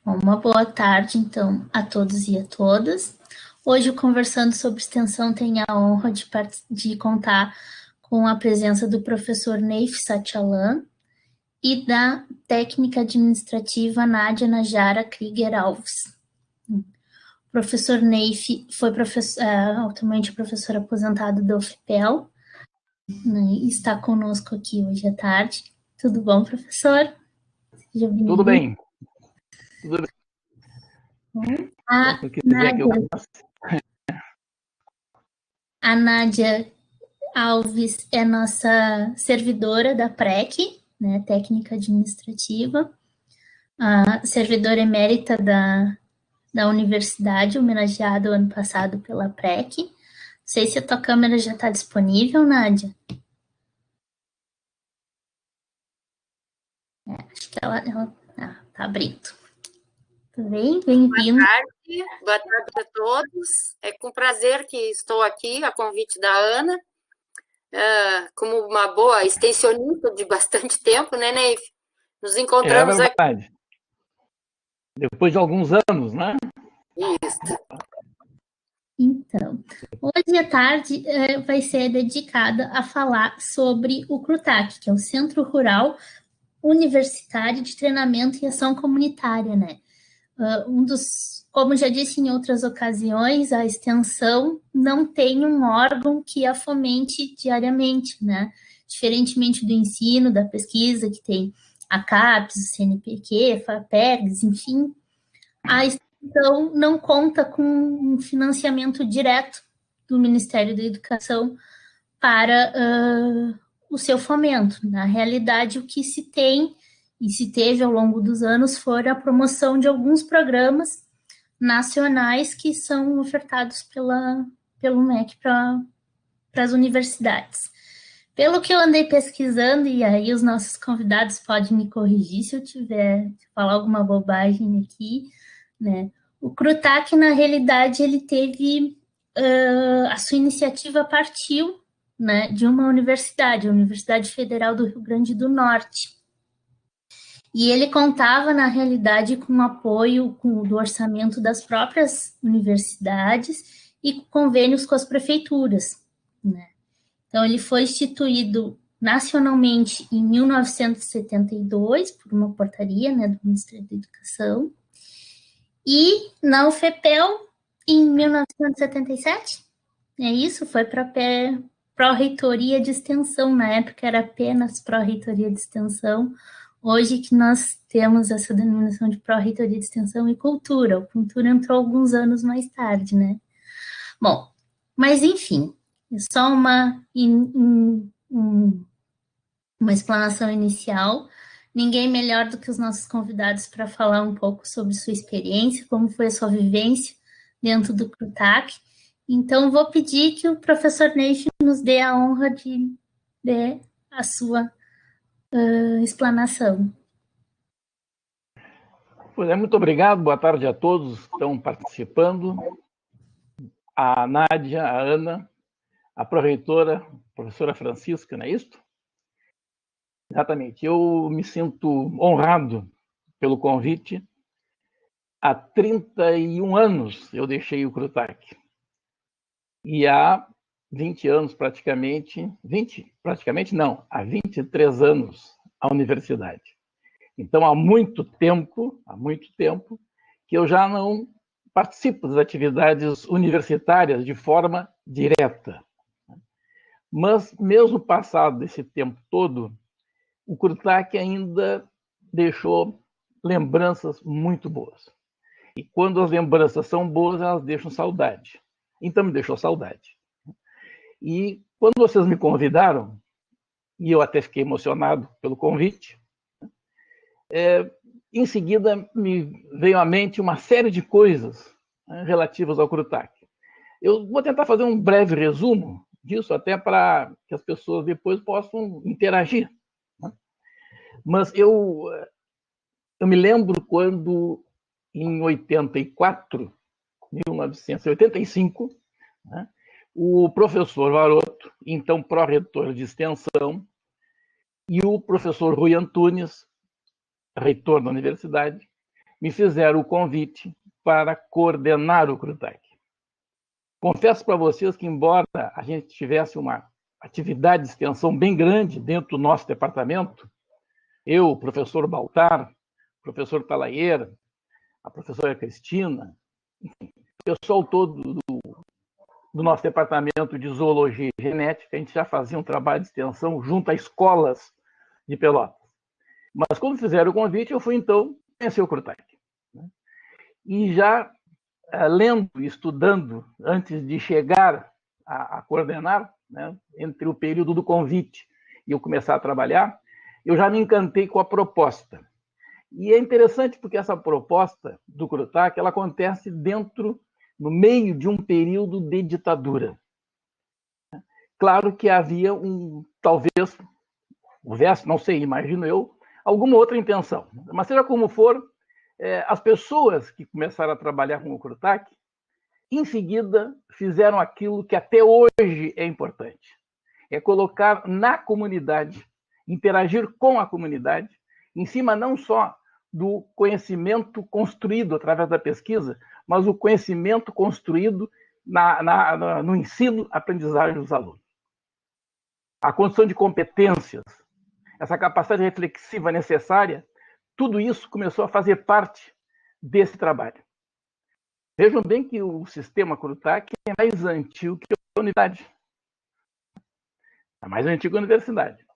Uma boa tarde, então, a todos e a todas. Hoje, Conversando sobre Extensão, tem a honra de contar com a presença do professor Neif Satyalan e da técnica administrativa Nádia Najara Krieger Alves. O professor Neif foi atualmente professor aposentado da UFPEL, né, e está conosco aqui hoje à tarde. Tudo bom, professor? Seja bem-vindo. Tudo bem. Tudo bem. A Nádia Alves é nossa servidora da PREC, né, técnica administrativa, a servidora emérita da universidade, homenageada ano passado pela PREC. Não sei se a tua câmera já está disponível, Nádia. Acho que ela está abrindo. Tudo bem? Bem-vindo. Boa tarde a todos. É com prazer que estou aqui, a convite da Ana, como uma boa extensionista de bastante tempo, né, Neif? Nos encontramos aqui. Depois de alguns anos, né? Isso. Então, hoje à tarde vai ser dedicada a falar sobre o CRUTAC, que é o Centro Rural Universitário de Treinamento e Ação Comunitária, né? Como já disse em outras ocasiões, a extensão não tem um órgão que a fomente diariamente, né? Diferentemente do ensino, da pesquisa, que tem a CAPES, o CNPq, FAPERGS, enfim, a extensão não conta com um financiamento direto do Ministério da Educação para o seu fomento. Na realidade, o que se tem e se teve ao longo dos anos foi a promoção de alguns programas nacionais que são ofertados pelo MEC para as universidades. Pelo que eu andei pesquisando, e aí os nossos convidados podem me corrigir se eu tiver falar alguma bobagem aqui, né? O CRUTAC, na realidade, ele teve a sua iniciativa partiu, né, de uma universidade, a Universidade Federal do Rio Grande do Norte. E ele contava, na realidade, com o apoio do orçamento das próprias universidades e com convênios com as prefeituras, né? Então, ele foi instituído nacionalmente em 1972, por uma portaria, né, do Ministério da Educação, e na UFPEL, em 1977, é isso, foi para Pró-Reitoria de Extensão, na época era apenas Pró-Reitoria de Extensão, hoje que nós temos essa denominação de Pró-Reitoria de Extensão e Cultura. A Cultura entrou alguns anos mais tarde, né? Bom, mas enfim, é só uma explanação inicial. Ninguém melhor do que os nossos convidados para falar um pouco sobre sua experiência, como foi a sua vivência dentro do CRUTAC. Então, vou pedir que o professor Neif nos dê a honra de dar a sua explanação. Pois é, muito obrigado, boa tarde a todos que estão participando. A Nádia, a Ana, a pró-reitora, a professora Francisca, não é isso? Exatamente, eu me sinto honrado pelo convite. Há 31 anos eu deixei o CRUTAC. E há 20 anos praticamente, há 23 anos a universidade. Então, há muito tempo que eu já não participo das atividades universitárias de forma direta. Mas, mesmo passado esse tempo todo, o CRUTAC ainda deixou lembranças muito boas. E quando as lembranças são boas, elas deixam saudade. Então, me deixou saudade. E quando vocês me convidaram, e eu até fiquei emocionado pelo convite, em seguida me veio à mente uma série de coisas, né, relativas ao CRUTAC. Eu vou tentar fazer um breve resumo disso, até para que as pessoas depois possam interagir, né? Mas eu me lembro quando, em 1985, né, o professor Varoto, então pró-reitor de extensão, e o professor Rui Antunes, reitor da universidade, me fizeram o convite para coordenar o CRUTAC. Confesso para vocês que, embora a gente tivesse uma atividade de extensão bem grande dentro do nosso departamento, eu, o professor Baltar, o professor Talaieira, a professora Cristina, enfim, o pessoal todo do nosso departamento de Zoologia e Genética, a gente já fazia um trabalho de extensão junto a escolas de Pelotas. Mas quando fizeram o convite, eu fui, então, conhecer o CRUTAC. E já lendo e estudando, antes de chegar a coordenar, né, entre o período do convite e eu começar a trabalhar, eu já me encantei com a proposta. E é interessante porque essa proposta do CRUTAC, ela acontece no meio de um período de ditadura. Claro que havia talvez, houvesse, não sei, imagino eu, alguma outra intenção. Mas seja como for, as pessoas que começaram a trabalhar com o CRUTAC, em seguida, fizeram aquilo que até hoje é importante. É colocar na comunidade, interagir com a comunidade, em cima não só do conhecimento construído através da pesquisa, mas o conhecimento construído no ensino, aprendizagem dos alunos. A construção de competências, essa capacidade reflexiva necessária, tudo isso começou a fazer parte desse trabalho. Vejam bem que o sistema CRUTAC é mais antigo que a universidade. É mais antigo que a universidade.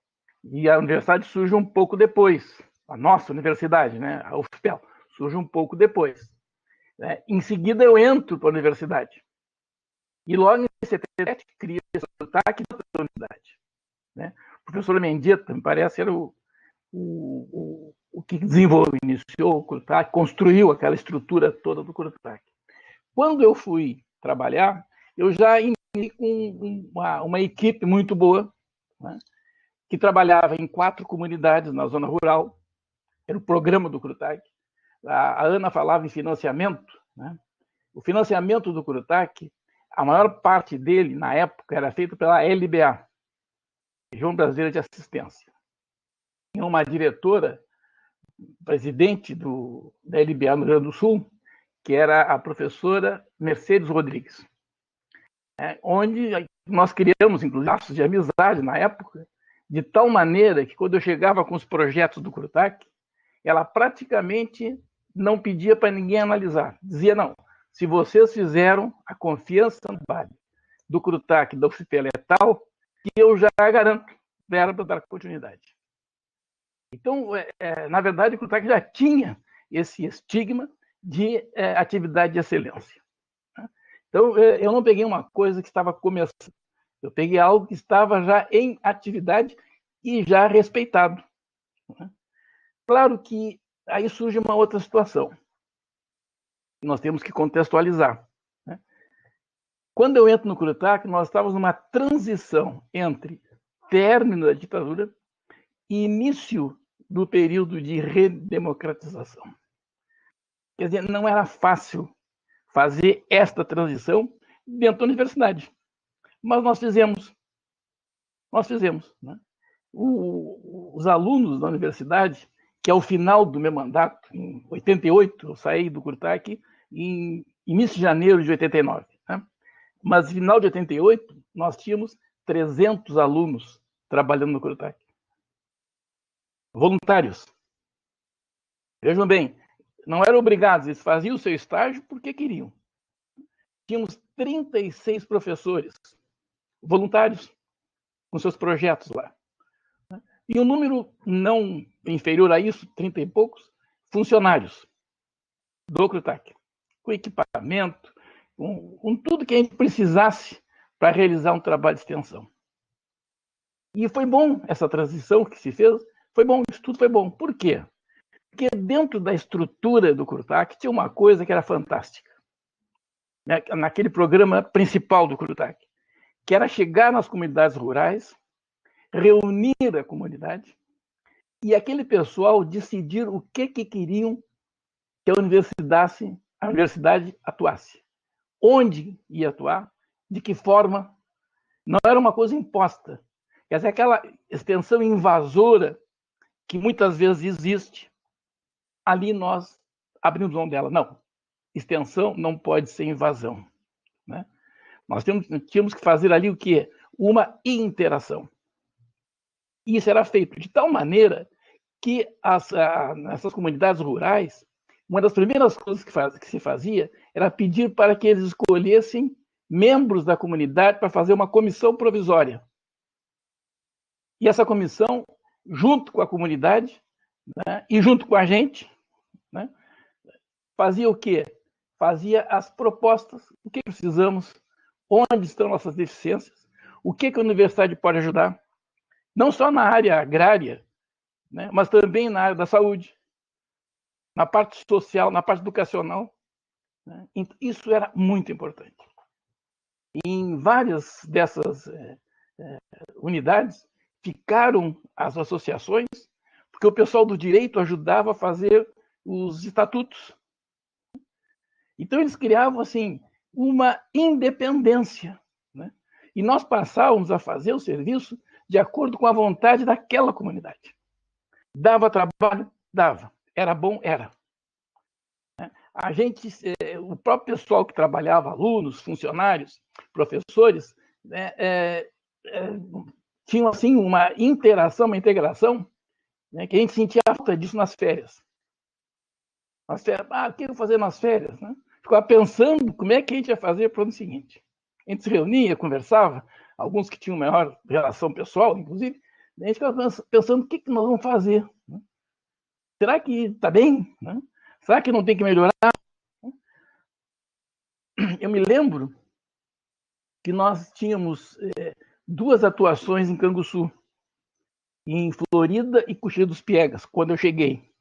E a universidade surge um pouco depois. A nossa universidade, né? A UFPEL, surge um pouco depois. Em seguida, eu entro para a universidade. E logo em 77, cria esse CRUTAC dentro da universidade. O professor Mendieta, me parece, era o que desenvolveu, iniciou o CRUTAC, construiu aquela estrutura toda do CRUTAC. Quando eu fui trabalhar, eu já iniciei com uma equipe muito boa, né, que trabalhava em 4 comunidades na zona rural. Era o programa do CRUTAC. A Ana falava em financiamento. Né? O financiamento do CRUTAC, a maior parte dele, na época, era feito pela LBA, Região Brasileira de Assistência. Tinha uma diretora, presidente da LBA no Rio Grande do Sul, que era a professora Mercedes Rodrigues, onde nós criamos, inclusive, laços de amizade na época, de tal maneira que, quando eu chegava com os projetos do CRUTAC, ela praticamente não pedia para ninguém analisar. Dizia, não, se vocês fizeram, a confiança no trabalho do CRUTAC, da UFPEL é tal, que eu já garanto verba para dar continuidade. Então, na verdade, o CRUTAC já tinha esse estigma de atividade de excelência. Então, eu não peguei uma coisa que estava começando, eu peguei algo que estava já em atividade e já respeitado. Claro que aí surge uma outra situação. Nós temos que contextualizar. Quando eu entro no CRUTAC, nós estávamos numa transição entre término da ditadura e início do período de redemocratização. Quer dizer, não era fácil fazer esta transição dentro da universidade. Mas nós fizemos. Nós fizemos. Né? Os alunos da universidade, que ao final do meu mandato, em 88, eu saí do CRUTAC, em início de janeiro de 89. Né? Mas no final de 88, nós tínhamos 300 alunos trabalhando no CRUTAC. Voluntários. Vejam bem, não eram obrigados, eles faziam o seu estágio porque queriam. Tínhamos 36 professores voluntários com seus projetos lá. E um número não inferior a isso, 30 e poucos, funcionários do CRUTAC, com equipamento, com tudo que a gente precisasse para realizar um trabalho de extensão. E foi bom essa transição que se fez, foi bom, isso tudo foi bom. Por quê? Porque dentro da estrutura do CRUTAC tinha uma coisa que era fantástica. Naquele programa principal do CRUTAC, que era chegar nas comunidades rurais, reunir a comunidade e aquele pessoal decidir o que queriam que a universidade atuasse. Onde ia atuar, de que forma. Não era uma coisa imposta. Quer dizer, aquela extensão invasora que muitas vezes existe, ali nós abrimos mão dela. Não, extensão não pode ser invasão, né? Nós tínhamos que fazer ali o quê? Uma interação. E isso era feito de tal maneira que nessas comunidades rurais, uma das primeiras coisas que se fazia era pedir para que eles escolhessem membros da comunidade para fazer uma comissão provisória. E essa comissão, junto com a comunidade, né, e junto com a gente, né, fazia o quê? Fazia as propostas, o que precisamos, onde estão nossas deficiências, o que a universidade pode ajudar, não só na área agrária, né, mas também na área da saúde, na parte social, na parte educacional. Né? Isso era muito importante. E em várias dessas unidades ficaram as associações, porque o pessoal do direito ajudava a fazer os estatutos. Então, eles criavam assim, uma independência. Né? E nós passávamos a fazer o serviço de acordo com a vontade daquela comunidade. Dava trabalho? Dava. Era bom? Era. A gente, o próprio pessoal que trabalhava, alunos, funcionários, professores, né, tinham assim, uma interação, uma integração, né, que a gente sentia falta disso nas férias. Nas férias, o que eu vou fazer nas férias? Né? Ficava pensando como é que a gente ia fazer para o ano seguinte. A gente se reunia, conversava, alguns que tinham maior relação pessoal, inclusive, a gente ficava pensando o que nós vamos fazer. Né? Será que está bem? Né? Será que não tem que melhorar? Eu me lembro que nós tínhamos 2 atuações em Canguçu, em Florida e Coxilha dos Piegas, quando eu cheguei.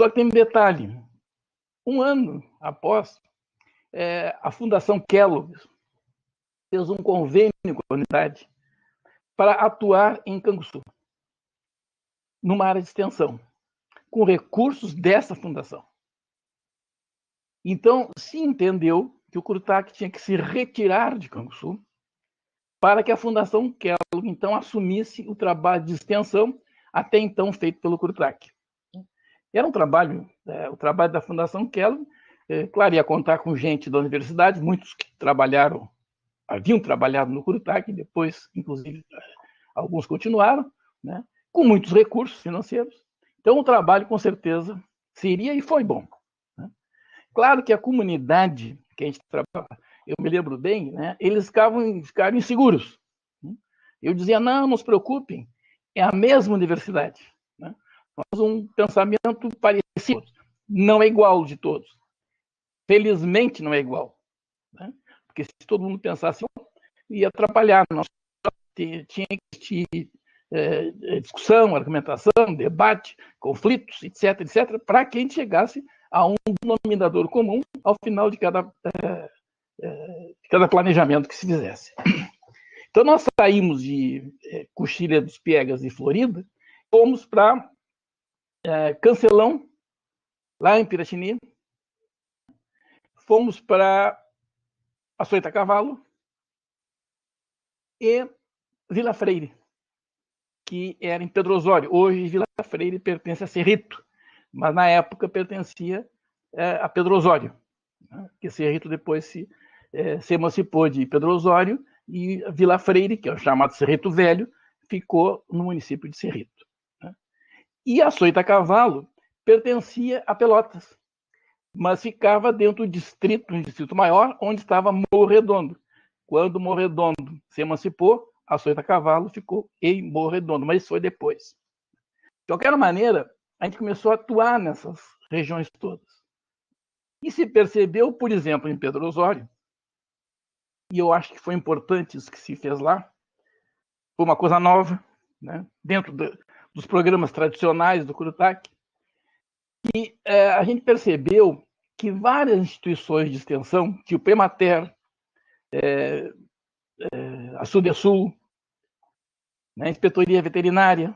Só que tem um detalhe. Um ano após, a Fundação Kellogg fez um convênio com a unidade para atuar em Canguçu, numa área de extensão, com recursos dessa fundação. Então, se entendeu que o CRUTAC tinha que se retirar de Canguçu para que a Fundação Kellogg, então, assumisse o trabalho de extensão até então feito pelo CRUTAC. Era um trabalho, o trabalho da Fundação Kellogg, claro, ia contar com gente da universidade, muitos que haviam trabalhado no CRUTAC, depois, inclusive, alguns continuaram, né, com muitos recursos financeiros. Então, o trabalho, com certeza, seria e foi bom. Né? Claro que a comunidade que a gente trabalha, eu me lembro bem, né, eles ficaram inseguros. Eu dizia, não se preocupem, é a mesma universidade. Né? Nós um pensamento parecido, não é igual de todos. Felizmente não é igual. Né? Porque se todo mundo pensasse, ia atrapalhar. Nós tinha que existir discussão, argumentação, debate, conflitos, etc., para que a gente chegasse a um denominador comum ao final de cada planejamento que se fizesse. Então, nós saímos de Coxilha dos Piegas e Florida, fomos para Cancelão, lá em Piratini, fomos para Açoita Cavalo e Vila Freire, que era em Pedro Osório. Hoje, Vila Freire pertence a Cerrito, mas na época pertencia a Pedro Osório, né? Que Cerrito depois se emancipou de Pedro Osório e Vila Freire, que é o chamado Cerrito Velho, ficou no município de Cerrito. Né? E Açoita Cavalo pertencia a Pelotas, mas ficava dentro do distrito, um distrito maior, onde estava Morro Redondo. Quando Morro Redondo se emancipou, Açoita Cavalo ficou em Morro Redondo, mas isso foi depois. De qualquer maneira, a gente começou a atuar nessas regiões todas. E se percebeu, por exemplo, em Pedro Osório, e eu acho que foi importante isso que se fez lá, foi uma coisa nova, né, dentro dos programas tradicionais do CRUTAC, e a gente percebeu que várias instituições de extensão, tipo Emater, a Sudesul, né, a Inspetoria Veterinária,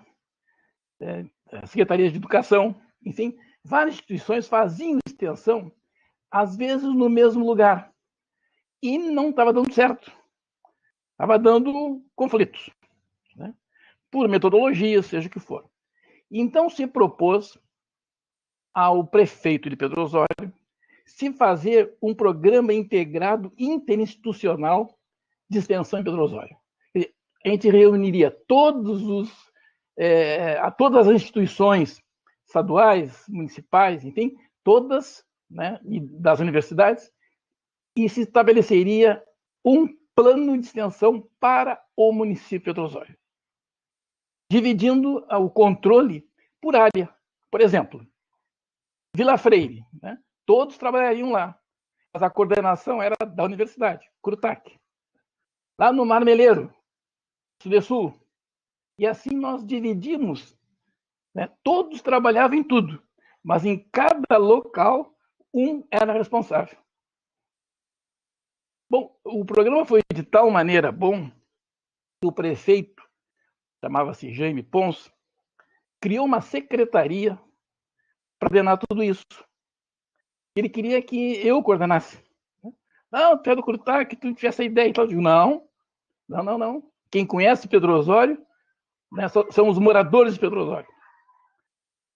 a Secretaria de Educação, enfim, várias instituições faziam extensão, às vezes no mesmo lugar, e não estava dando certo. Estava dando conflitos, né? Por metodologia, seja o que for. Então se propôs ao prefeito de Pedro Osório se fazer um programa integrado interinstitucional de extensão em Pedro Osório. A gente reuniria todas as instituições estaduais, municipais, enfim, todas, né, e das universidades, e se estabeleceria um plano de extensão para o município de Pedro Osório, dividindo o controle por área. Por exemplo, Vila Freire, né? Todos trabalhariam lá, mas a coordenação era da universidade, CRUTAC. Lá no Marmeleiro, Sul, e assim nós dividimos, né? Todos trabalhavam em tudo, mas em cada local um era responsável. Bom, o programa foi de tal maneira bom que o prefeito, chamava-se Jaime Pons, criou uma secretaria para coordenar tudo isso. Ele queria que eu coordenasse. Não, tu é do CRUTAC, tu tivesse essa ideia. Então eu digo, não. Quem conhece Pedro Osório, né, são os moradores de Pedro Osório.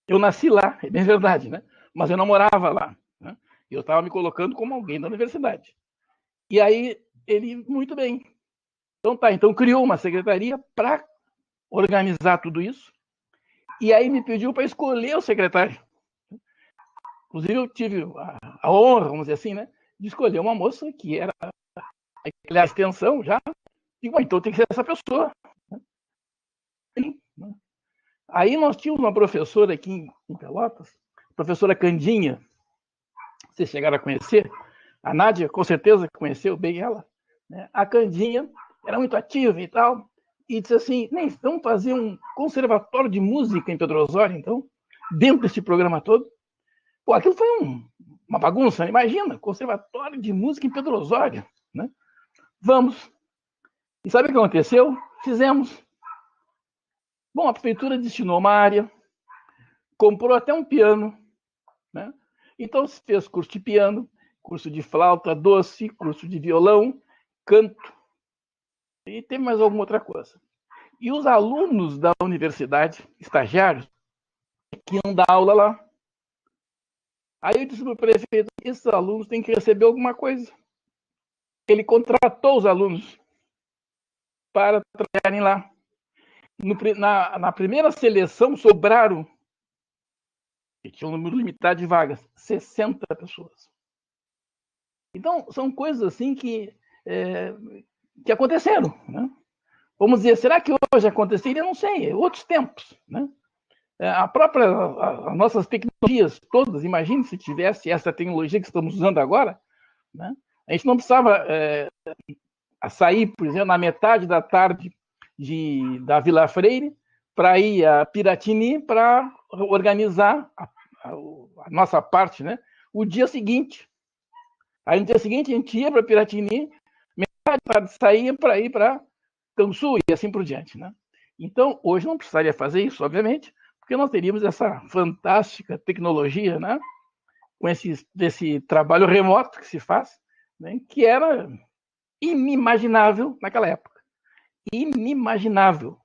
Eu nasci lá, é bem verdade, né? Mas eu não morava lá. Né? Eu estava me colocando como alguém da universidade. E aí ele, muito bem. Então criou uma secretaria para organizar tudo isso. E aí me pediu para escolher o secretário. Inclusive, eu tive a honra, vamos dizer assim, né, de escolher uma moça que era a extensão já. E, bom, então tem que ser essa pessoa. Aí nós tínhamos uma professora aqui em Pelotas, a professora Candinha, vocês chegaram a conhecer, a Nádia com certeza conheceu bem ela, né? A Candinha era muito ativa e tal, e disse assim, vamos fazer um conservatório de música em Pedro Osório, então, dentro desse programa todo. Pô, aquilo foi uma bagunça, imagina, conservatório de música em Pedro Osório, né? Vamos. E sabe o que aconteceu? Fizemos. Bom, a prefeitura destinou uma área, comprou até um piano, né? Então se fez curso de piano, curso de flauta doce, curso de violão, canto, e tem mais alguma outra coisa. E os alunos da universidade, estagiários, que iam dar aula lá. Aí eu disse para o prefeito, esses alunos têm que receber alguma coisa. Ele contratou os alunos para trabalharem lá. Na primeira seleção, sobraram, e tinha um número limitado de vagas, 60 pessoas. Então, são coisas assim que aconteceram. Né? Vamos dizer, será que hoje aconteceria? Não sei, outros tempos. Né? As nossas tecnologias todas, imagine se tivesse essa tecnologia que estamos usando agora, né? A gente não precisava sair, por exemplo, na metade da tarde da Vila Freire para ir a Piratini para organizar a nossa parte, né? O dia seguinte. Aí no dia seguinte a gente ia para Piratini, metade da tarde saía para ir para Cansu e assim por diante, né? Então, hoje não precisaria fazer isso, obviamente, porque nós teríamos essa fantástica tecnologia, né? Com desse trabalho remoto que se faz, né? Que era inimaginável naquela época. Inimaginável.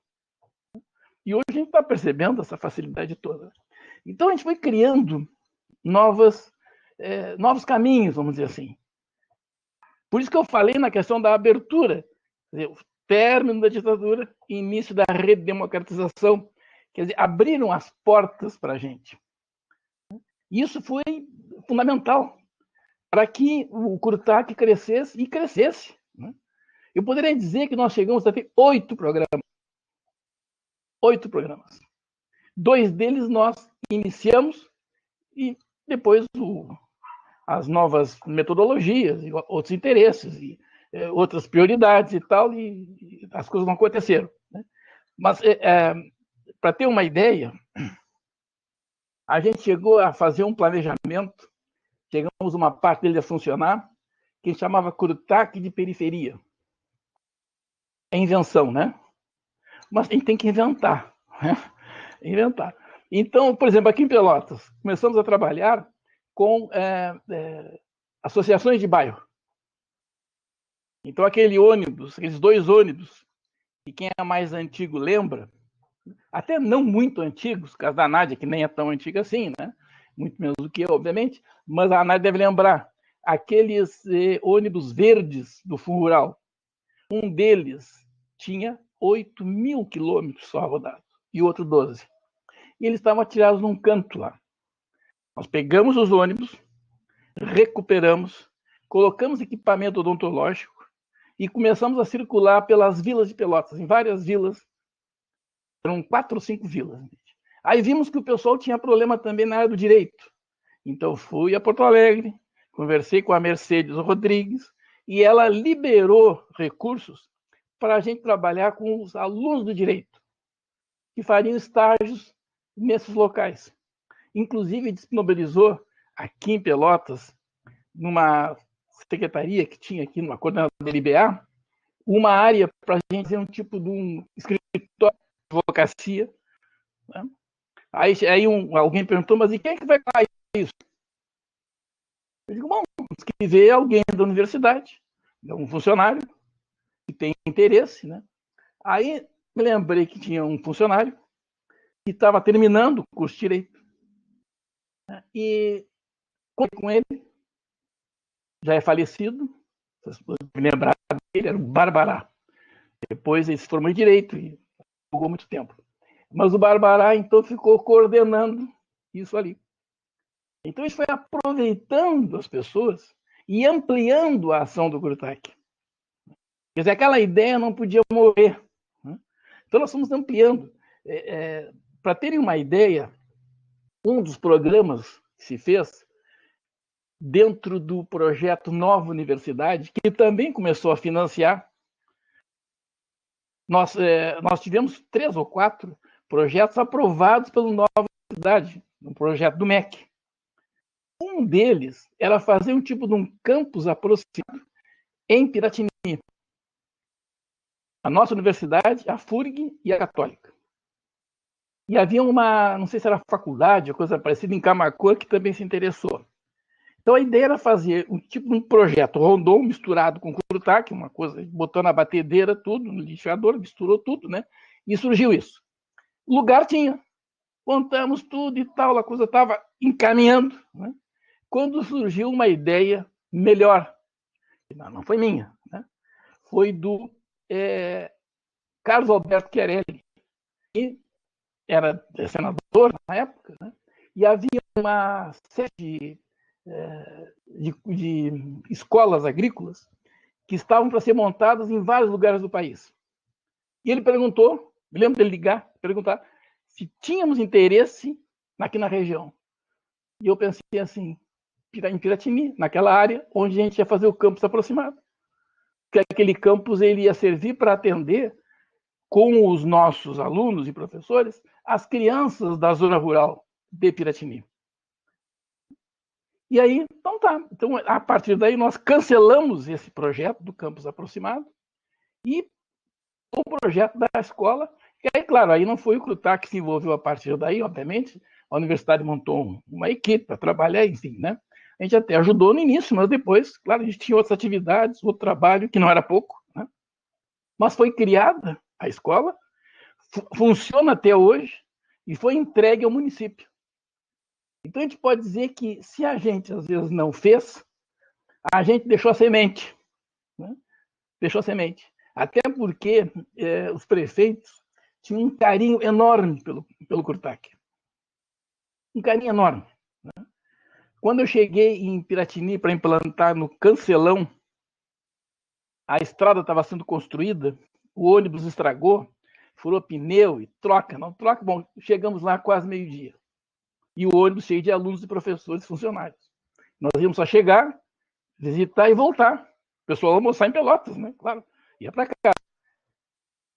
E hoje a gente está percebendo essa facilidade toda. Então a gente foi criando novos caminhos, vamos dizer assim. Por isso que eu falei na questão da abertura, o término da ditadura e início da redemocratização. Quer dizer, abriram as portas para a gente. Isso foi fundamental para que o CRUTAC crescesse e crescesse. Né? Eu poderia dizer que nós chegamos a ter 8 programas. 8 programas. 2 deles nós iniciamos e depois as novas metodologias, e outros interesses, e outras prioridades e tal, e as coisas não aconteceram. Né? Mas, para ter uma ideia, a gente chegou a fazer um planejamento, chegamos uma parte dele a funcionar, que chamava CRUTAC de periferia. É invenção, né? Mas a gente tem que inventar. Né? Inventar. Então, por exemplo, aqui em Pelotas, começamos a trabalhar com associações de bairro. Então, aqueles 2 ônibus, que quem é mais antigo lembra, até não muito antigos, caso da Nádia, que nem é tão antiga assim, né? muito menos do que eu, obviamente, mas a Nádia deve lembrar, aqueles ônibus verdes do Fundo Rural, um deles tinha 8.000 quilômetros só rodado, e o outro 12. E eles estavam atirados num canto lá. Nós pegamos os ônibus, recuperamos, colocamos equipamento odontológico e começamos a circular pelas vilas de Pelotas, em várias vilas, eram 4 ou 5 vilas. Aí vimos que o pessoal tinha problema também na área do direito. Então fui a Porto Alegre, conversei com a Mercedes Rodrigues e ela liberou recursos para a gente trabalhar com os alunos do direito, que fariam estágios nesses locais. Inclusive disponibilizou aqui em Pelotas, numa secretaria que tinha aqui, numa coordenadoria da IBA, uma área para a gente fazer um tipo de um escritório de advocacia. Né? Aí alguém perguntou, mas e quem é que vai fazer isso? Eu digo, bom, temos que ver alguém da universidade, um funcionário, que tem interesse. Né? Aí me lembrei que tinha um funcionário que estava terminando o curso de Direito. Né? E com ele, já é falecido, vocês podem me lembrar dele, era o Barbará. Depois ele se formou em Direito e jogou muito tempo. Mas o Barbará, então, ficou coordenando isso ali. Então, isso foi aproveitando as pessoas e ampliando a ação do CRUTAC. Quer dizer, aquela ideia não podia morrer. Né? Então, nós fomos ampliando. Para terem uma ideia, um dos programas que se fez dentro do projeto Nova Universidade, que também começou a financiar, nós tivemos 3 ou 4 projetos aprovados pelo Nova Universidade, no projeto do MEC. Um deles era fazer um tipo de um campus aproximado em Piratini. A nossa universidade, a FURG e a Católica. E havia uma, não sei se era faculdade ou coisa parecida, em Camaquã, que também se interessou. Então a ideia era fazer um tipo de um projeto Rondon misturado com CRUTAC, uma coisa, botando na batedeira tudo, no lixador, misturou tudo, né? E surgiu isso. O lugar tinha. Contamos tudo e tal, a coisa estava encaminhando, né? Quando surgiu uma ideia melhor, não foi minha, né? Foi do Carlos Alberto Chiarelli, que era senador na época, né? E havia uma série de escolas agrícolas que estavam para ser montadas em vários lugares do país. E ele perguntou, me lembro dele ligar, perguntar se tínhamos interesse aqui na região. E eu pensei assim, em Piratini, naquela área onde a gente ia fazer o campus aproximado. Que aquele campus ele ia servir para atender com os nossos alunos e professores as crianças da zona rural de Piratini. E aí, então tá. Então, a partir daí, nós cancelamos esse projeto do campus aproximado e o projeto da escola. E aí, claro, aí não foi o CRUTAC que se envolveu a partir daí, obviamente. A universidade montou uma equipe para trabalhar, enfim, né? A gente até ajudou no início, mas depois, claro, a gente tinha outras atividades, outro trabalho, que não era pouco, né? Mas foi criada a escola, funciona até hoje e foi entregue ao município. Então, a gente pode dizer que, se a gente, às vezes, não fez, a gente deixou a semente. Né? Deixou a semente. Até porque os prefeitos tinham um carinho enorme pelo CRUTAC. Um carinho enorme. Né? Quando eu cheguei em Piratini para implantar no Cancelão, a estrada estava sendo construída, o ônibus estragou, furou pneu e troca, não troca. Bom, chegamos lá quase meio-dia. E o ônibus cheio de alunos e professores e funcionários. Nós íamos só chegar, visitar e voltar. O pessoal almoçar em Pelotas, né? Claro, ia para cá.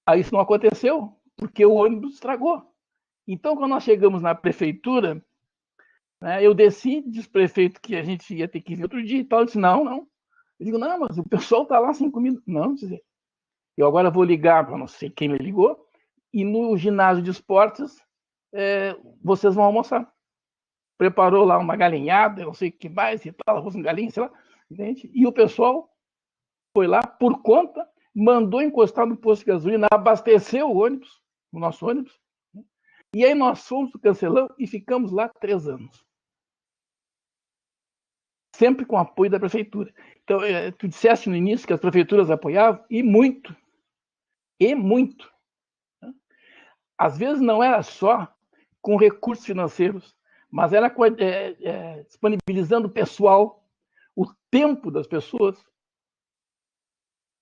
Aí isso não aconteceu, porque o ônibus estragou. Então, quando nós chegamos na prefeitura, né, eu desci, disse ao prefeito que a gente ia ter que vir outro dia e tal. Eu disse, não. Eu digo, não, mas o pessoal está lá sem comida. Não, eu agora vou ligar para não sei quem me ligou, e no ginásio de esportes, vocês vão almoçar. Preparou lá uma galinhada, não sei o que mais, e tal, arroz com galinha, sei lá, entende? E o pessoal foi lá por conta, mandou encostar no posto de gasolina, abasteceu o ônibus, o nosso ônibus, e aí nós fomos pro Cancelão e ficamos lá 3 anos. sempre com apoio da prefeitura. Então, tu disseste no início que as prefeituras apoiavam, e muito. E muito. Às vezes não era só com recursos financeiros, mas era disponibilizando o pessoal, o tempo das pessoas.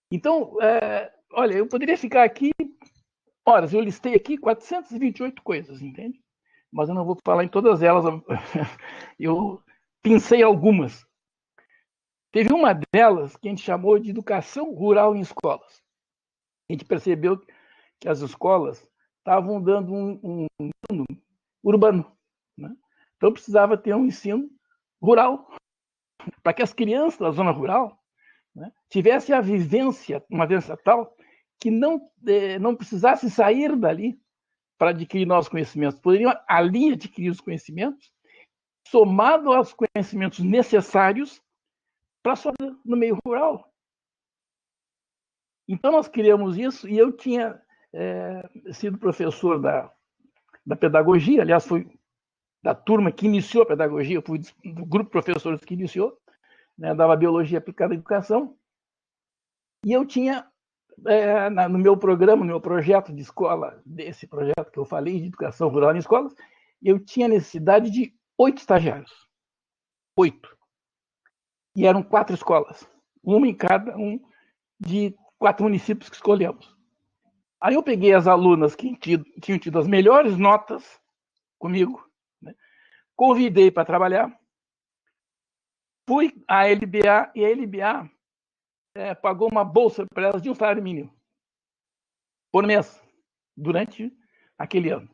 Então, olha, eu poderia ficar aqui horas. Eu listei aqui 428 coisas, entende? Mas eu não vou falar em todas elas. Eu pensei algumas. Teve uma delas que a gente chamou de educação rural em escolas. A gente percebeu que as escolas estavam dando um ensino urbano, né? Então precisava ter um ensino rural, para que as crianças da zona rural, né, tivessem a vivência, uma vivência tal, que não precisasse sair dali para adquirir novos conhecimentos. Poderiam ali adquirir os conhecimentos, somado aos conhecimentos necessários para a sua vida no meio rural. Então nós criamos isso, e eu tinha sido professor da pedagogia, aliás, fui da turma que iniciou a pedagogia, eu fui do grupo de professores que iniciou, né, dava biologia aplicada à educação, e eu tinha, no meu programa, no meu projeto de escola, desse projeto que eu falei, de educação rural em escolas, eu tinha necessidade de 8 estagiários. 8. E eram 4 escolas, uma em cada um de 4 municípios que escolhemos. Aí eu peguei as alunas que tinham tido as melhores notas comigo, né, convidei para trabalhar, fui à LBA, e a LBA pagou uma bolsa para elas de um salário mínimo por mês, durante aquele ano.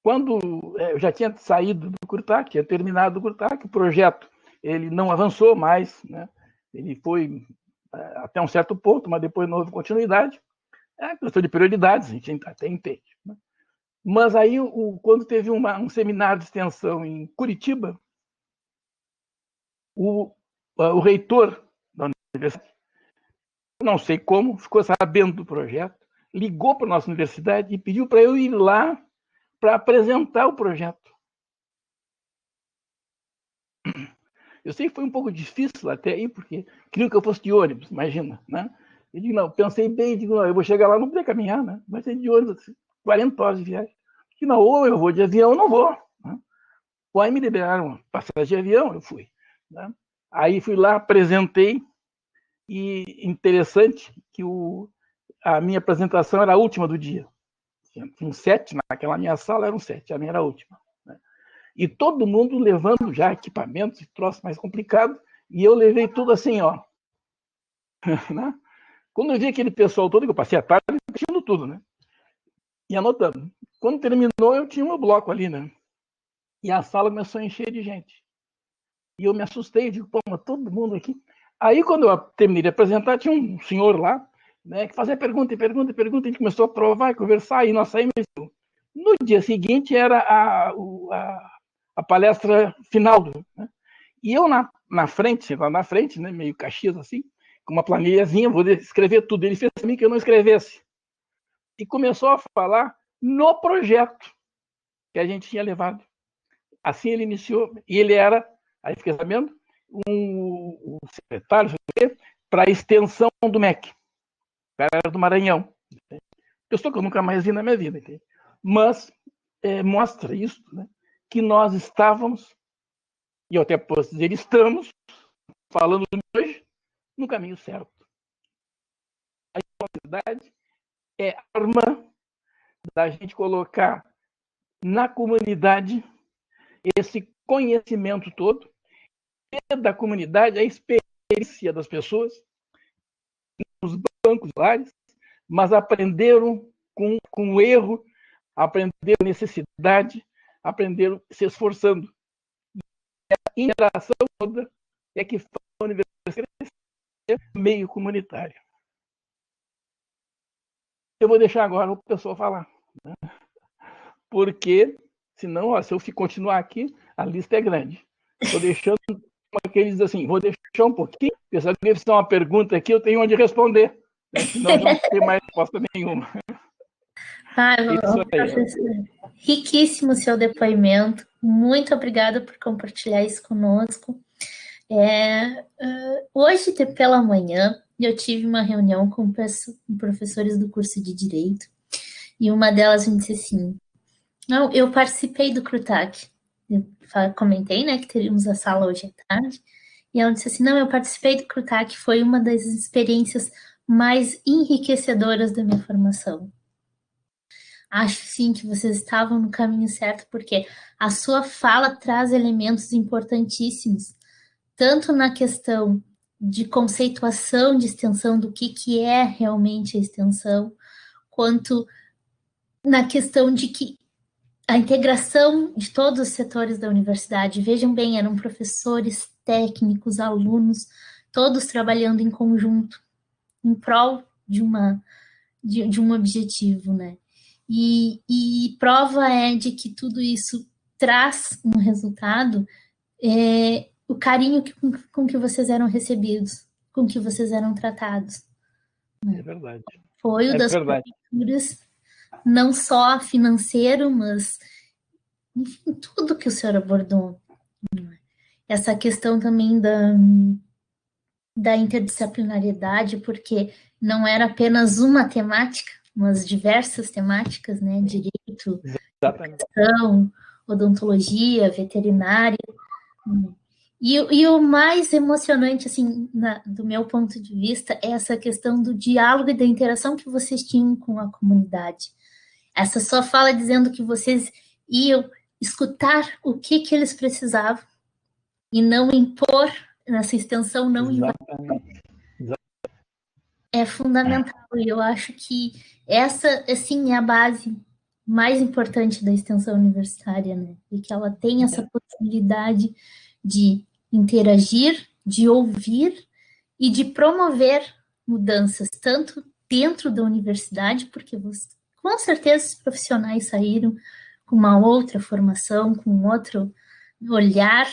Quando eu já tinha saído do CRUTAC, tinha terminado o CRUTAC, o projeto ele não avançou mais, né? Ele foi até um certo ponto, mas depois não houve continuidade. É questão de prioridades, a gente até entende, né? Mas aí, quando teve um seminário de extensão em Curitiba, o reitor da universidade, não sei como, ficou sabendo do projeto, ligou para a nossa universidade e pediu para eu ir lá para apresentar o projeto. Eu sei que foi um pouco difícil até aí, porque queriam que eu fosse de ônibus, imagina, né? Eu digo, não, pensei bem, digo, não, eu vou chegar lá, não poder caminhar, né? Vai ser de ônibus, 40 horas de viagem. Digo, não, ou eu vou de avião ou não vou, né? Ou aí me liberaram passagem de avião, eu fui, né? Aí fui lá, apresentei, e interessante que a minha apresentação era a última do dia. Tinha 7, naquela minha sala eram 7, a minha era a última, né? E todo mundo levando já equipamentos e troços mais complicados, e eu levei tudo assim, ó. Né? Quando eu vi aquele pessoal todo, que eu passei a tarde mexendo tudo, né? E anotando. Quando terminou, eu tinha um bloco ali, né? E a sala começou a encher de gente. E eu me assustei, digo, pô, mas todo mundo aqui. Aí, quando eu terminei de apresentar, tinha um senhor lá, né, que fazia pergunta, e a gente começou a provar e conversar, e nós saímos. No dia seguinte era a palestra final, né? E eu na frente, lá na frente, né, meio Caxias assim, com uma planilhazinha, vou escrever tudo. Ele fez para mim que eu não escrevesse. E começou a falar no projeto que a gente tinha levado. Assim ele iniciou, e ele era, aí fiquei sabendo, um secretário para a extensão do MEC. O cara era do Maranhão. Pessoa que eu nunca mais vi na minha vida. Entende? Mas mostra isso, né, que nós estávamos, e eu até posso dizer, estamos, falando hoje, no caminho certo. A universidade é a arma da gente colocar na comunidade esse conhecimento todo, e da comunidade a experiência das pessoas, nos bancos lares, mas aprenderam com o erro, aprenderam necessidade, aprenderam se esforçando. E a interação toda é que faz a universidade crescer meio comunitário. Eu vou deixar agora o pessoal falar, né? Porque, senão, ó, se eu continuar aqui, a lista é grande. Estou deixando aqueles assim, vou deixar um pouquinho, porque se alguém fizer uma pergunta aqui, eu tenho onde responder, né? Senão não tem mais resposta nenhuma. Professor, riquíssimo seu depoimento. Muito obrigada por compartilhar isso conosco. Hoje, pela manhã, eu tive uma reunião com professores do curso de Direito, e uma delas me disse assim, não, eu participei do CRUTAC. Eu comentei, né, que teríamos a sala hoje à tarde, e ela disse assim, não, eu participei do CRUTAC, foi uma das experiências mais enriquecedoras da minha formação. Acho, sim, que vocês estavam no caminho certo, porque a sua fala traz elementos importantíssimos, tanto na questão de conceituação de extensão, do que é realmente a extensão, quanto na questão de que a integração de todos os setores da universidade, vejam bem, eram professores, técnicos, alunos, todos trabalhando em conjunto, em prol de um objetivo, né? E prova é de que tudo isso traz um resultado, o carinho com que vocês eram recebidos, com que vocês eram tratados. É verdade. Foi o das prefeituras, não só financeiro, mas, enfim, tudo que o senhor abordou. Essa questão também da interdisciplinariedade, porque não era apenas uma temática, mas diversas temáticas, né? Direito, educação, odontologia, veterinária. E o mais emocionante, assim, do meu ponto de vista, é essa questão do diálogo e da interação que vocês tinham com a comunidade. Essa sua fala dizendo que vocês iam escutar o que eles precisavam e não impor nessa extensão, não invadir. É fundamental, e eu acho que essa, assim, é a base mais importante da extensão universitária, né? E que ela tem essa possibilidade de interagir, de ouvir e de promover mudanças, tanto dentro da universidade, porque com certeza os profissionais saíram com uma outra formação, com outro olhar,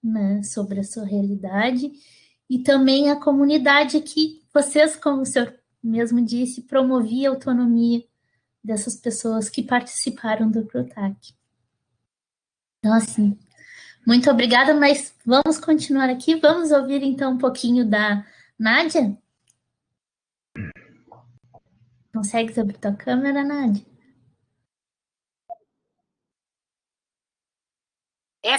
né, sobre a sua realidade, e também a comunidade que vocês, como o senhor mesmo disse, promovia a autonomia dessas pessoas que participaram do CRUTAC. Então, assim, muito obrigada, mas vamos continuar aqui. Vamos ouvir, então, um pouquinho da Nádia? Consegue abrir tua câmera, Nádia?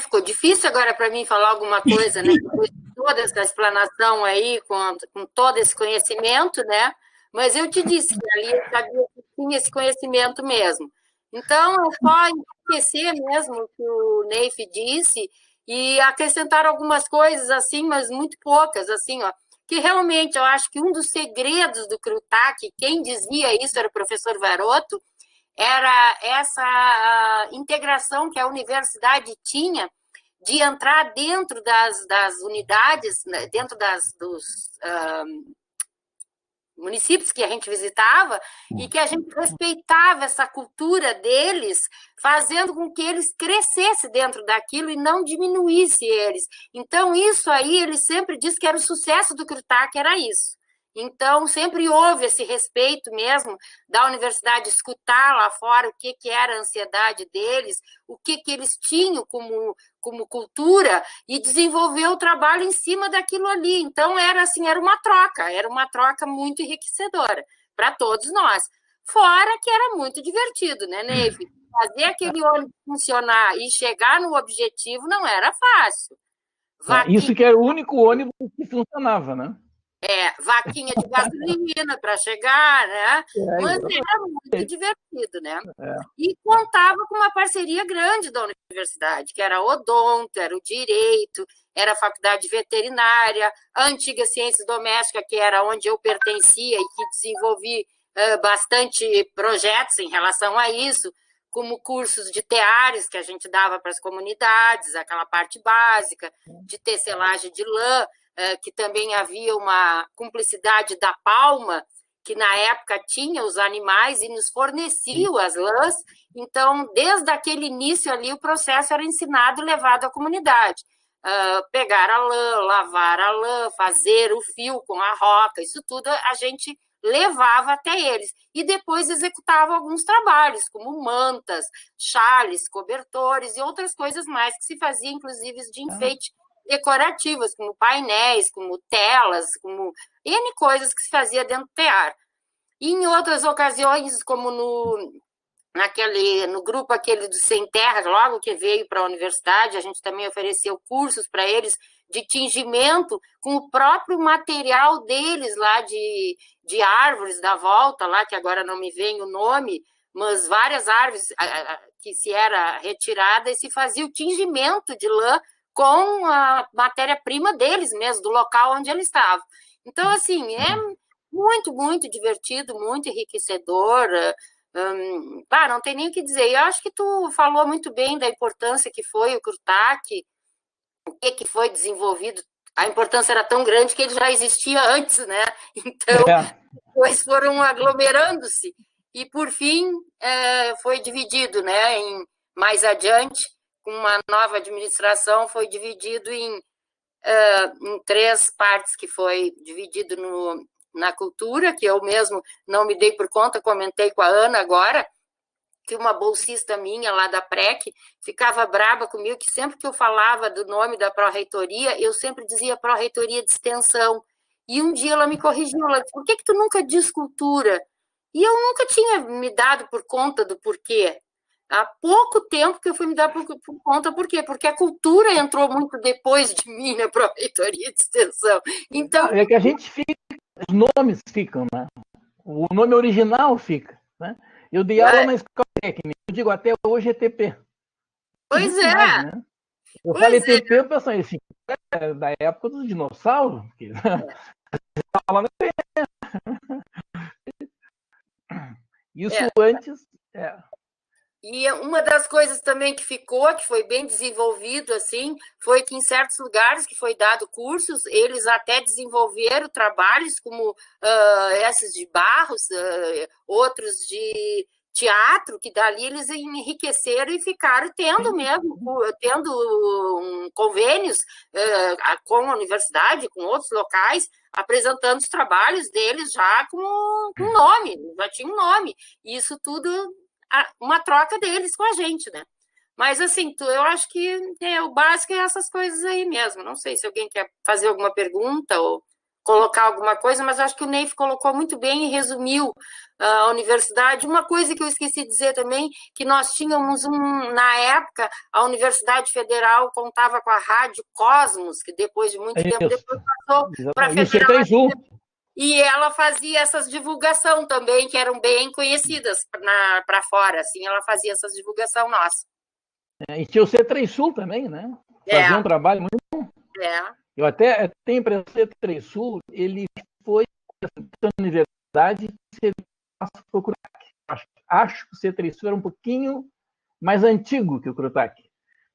Ficou difícil agora para mim falar alguma coisa, né? Depois de toda essa explanação aí, com todo esse conhecimento, né? Mas eu te disse que ali eu sabia que tinha esse conhecimento mesmo. Então, é só esquecer mesmo o que o Neif disse e acrescentar algumas coisas, assim, mas muito poucas, assim, ó, que realmente eu acho que um dos segredos do CRUTAC, quem dizia isso era o professor Varoto, era essa integração que a universidade tinha de entrar dentro das unidades, dentro dos municípios que a gente visitava, e que a gente respeitava essa cultura deles, fazendo com que eles crescessem dentro daquilo e não diminuísse eles. Então, isso aí, ele sempre disse que era o sucesso do CRUTAC, era isso. Então, sempre houve esse respeito mesmo da universidade escutar lá fora o que era a ansiedade deles, o que eles tinham como cultura e desenvolver o trabalho em cima daquilo ali. Então, era assim, era uma troca muito enriquecedora para todos nós. Fora que era muito divertido, né, Neif? Fazer aquele ônibus funcionar e chegar no objetivo não era fácil. Isso que era o único ônibus que funcionava, né? Vaquinha de gasolina para chegar, né? Mas era muito divertido, né? E contava com uma parceria grande da universidade, que era a Odonto, era o Direito, era a Faculdade Veterinária, a antiga Ciências Domésticas, que era onde eu pertencia e que desenvolvi bastante projetos em relação a isso, como cursos de teares que a gente dava para as comunidades, aquela parte básica, de tecelagem de lã, que também havia uma cumplicidade da Palma, que na época tinha os animais e nos fornecia as lãs. Então, desde aquele início ali, o processo era ensinado e levado à comunidade. Pegar a lã, lavar a lã, fazer o fio com a roca, isso tudo a gente levava até eles, e depois executava alguns trabalhos, como mantas, chales, cobertores e outras coisas mais que se fazia, inclusive, de enfeite decorativas, como painéis, como telas, como N coisas que se fazia dentro do tear. E em outras ocasiões, como no grupo aquele do Sem Terra, logo que veio para a universidade, a gente também ofereceu cursos para eles de tingimento com o próprio material deles lá de árvores da volta, lá que agora não me vem o nome, mas várias árvores que se era retirada e se fazia o tingimento de lã com a matéria-prima deles mesmo, do local onde eles estavam. Então, assim, é muito, muito divertido, muito enriquecedor. Não tem nem o que dizer. Eu acho que tu falou muito bem da importância que foi o CRUTAC, o que foi desenvolvido. A importância era tão grande que ele já existia antes, né? Então, depois foram aglomerando-se. E, por fim, foi dividido, né? Mais adiante, com uma nova administração, foi dividido em 3 partes, que foi dividido na cultura, que eu mesmo não me dei por conta, comentei com a Ana agora, que uma bolsista minha lá da PREC ficava braba comigo, que sempre que eu falava do nome da pró-reitoria, eu sempre dizia pró-reitoria de extensão. E um dia ela me corrigiu, ela disse, por que tu nunca diz cultura? E eu nunca tinha me dado por conta do porquê. Há pouco tempo que eu fui me dar por conta, por quê? Porque a cultura entrou muito depois de mim na pró-reitoria de extensão. Então, é que a gente fica, os nomes ficam, né? O nome original fica, né? Eu dei aula na escola técnica, eu digo até hoje ETP. Pois é. Mais, né? Eu falo ETP, eu penso assim, da época dos dinossauros, que falando isso antes. E uma das coisas também que ficou, que foi bem desenvolvido, assim, foi que em certos lugares que foi dado cursos, eles até desenvolveram trabalhos como esses de barros, outros de teatro, que dali eles enriqueceram e ficaram tendo convênios com a universidade, com outros locais, apresentando os trabalhos deles já com nome, já tinha um nome. E isso tudo uma troca deles com a gente, né? Mas, assim, eu acho que o básico é essas coisas aí mesmo. Não sei se alguém quer fazer alguma pergunta ou colocar alguma coisa, mas acho que o Neif colocou muito bem e resumiu a universidade. Uma coisa que eu esqueci de dizer também, que nós tínhamos na época, a Universidade Federal contava com a Rádio Cosmos, que depois de muito tempo depois passou para a Federal. E ela fazia essas divulgação também, que eram bem conhecidas para fora, assim, ela fazia essas divulgação nossa. E tinha o C3 Sul também, né? Fazia um trabalho muito bom. Eu até tenho a impressão que o C3 Sul, ele foi na universidade e para o CRUTAC. Acho que o C3 Sul era um pouquinho mais antigo que o CRUTAC,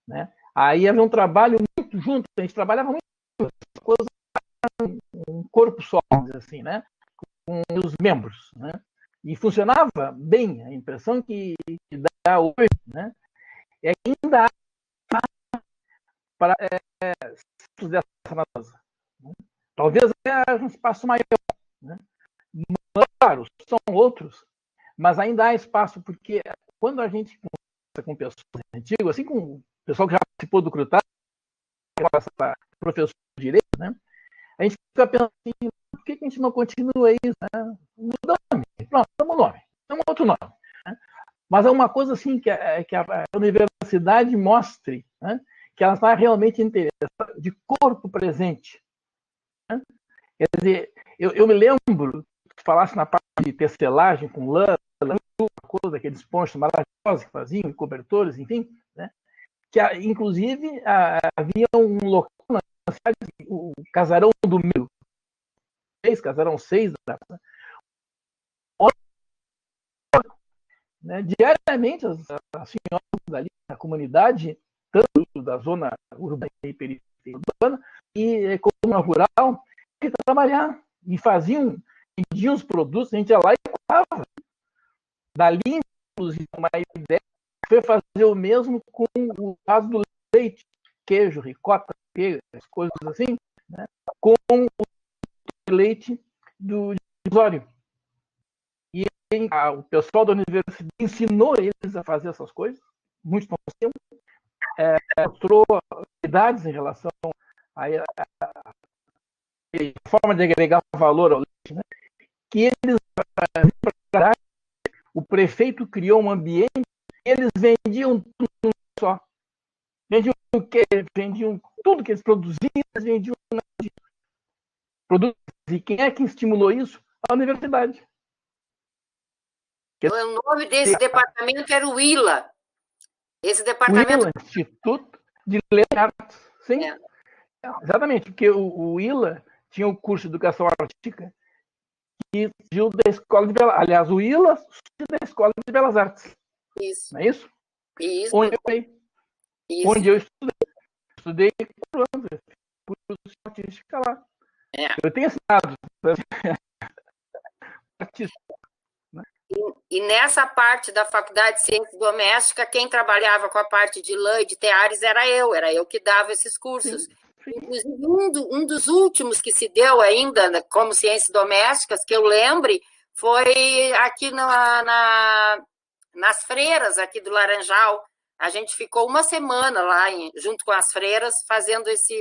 né? Aí havia um trabalho muito junto, a gente trabalhava muito coisas, um corpo só, vamos dizer assim, né? Com os membros, né? E funcionava bem. A impressão que dá hoje, né? É que ainda há para dessa natureza. Né? Talvez é um espaço maior, né? Mas, claro, são outros, mas ainda há espaço, porque quando a gente conversa com pessoas antigas, assim como o pessoal que já participou do CRUTAC, professor de direito, né? A gente fica pensando assim, por que a gente não continua isso? Né? Muda o nome. Pronto, dá um nome. Dá um outro nome. Né? Mas é uma coisa assim que a universidade mostre, né? Que ela está realmente interessada de corpo presente. Né? Quer dizer, eu me lembro, se falasse na parte de tecelagem com lã, coisa, aqueles ponchos maravilhosos que faziam, cobertores, enfim, né? Que inclusive havia um local na cidade, o Casarão do Milho, Casarão 6, né? Diariamente as senhoras ali na comunidade, tanto da zona urbana e periferia urbana, e como na rural, que trabalhar e vendiam os produtos, a gente ia lá e comprava. Dali, inclusive, uma ideia foi fazer o mesmo com o caso do leite, queijo, ricota, as coisas assim, né? Com o leite do divisório, o pessoal da universidade ensinou eles a fazer essas coisas, muitos não sabiam, mostrou habilidades em relação a forma de agregar valor ao leite, né? Que eles, o prefeito criou um ambiente e eles vendiam tudo só. Vendiam o quê? Vendiam tudo que eles produziam, eles vendiam produtos. E quem é que estimulou isso? A universidade. O nome desse departamento era o ILA. Esse departamento... O ILA, Instituto de Letras e Artes. Sim, exatamente, porque o ILA tinha o curso de Educação Artística que surgiu da Escola de Belas Artes. Aliás, o ILA surgiu da Escola de Belas Artes. Isso. Não é isso? Isso. Onde eu estudei 4 anos, curso artística lá. Eu tenho assinado. E nessa parte da Faculdade de Ciência Doméstica, quem trabalhava com a parte de lã e de teares era eu que dava esses cursos. Sim. Inclusive, um dos últimos que se deu ainda como Ciências Domésticas, que eu lembre, foi aqui nas freiras aqui do Laranjal. A gente ficou uma semana lá, junto com as freiras,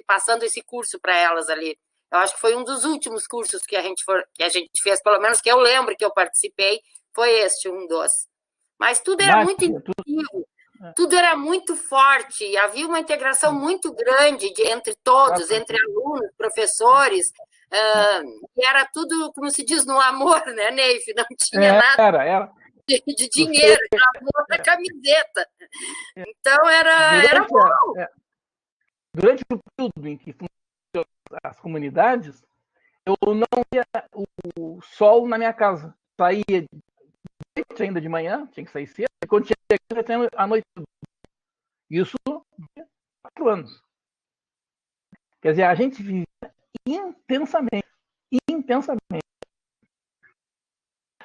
passando esse curso para elas ali. Eu acho que foi um dos últimos cursos que a gente fez, pelo menos que eu lembro que eu participei, foi um dos. Mas tudo era muito incrível, tudo era muito forte, havia uma integração muito grande entre todos, entre alunos, professores, e era tudo, como se diz, no amor, né, Neif? Não tinha nada de dinheiro, era amor da camiseta. Então, era bom. Durante o período em que funcionaram as comunidades, eu não via o sol na minha casa. Saía ainda de manhã, tinha que sair cedo, e quando tinha à noite. Isso 4 anos. Quer dizer, a gente vivia intensamente.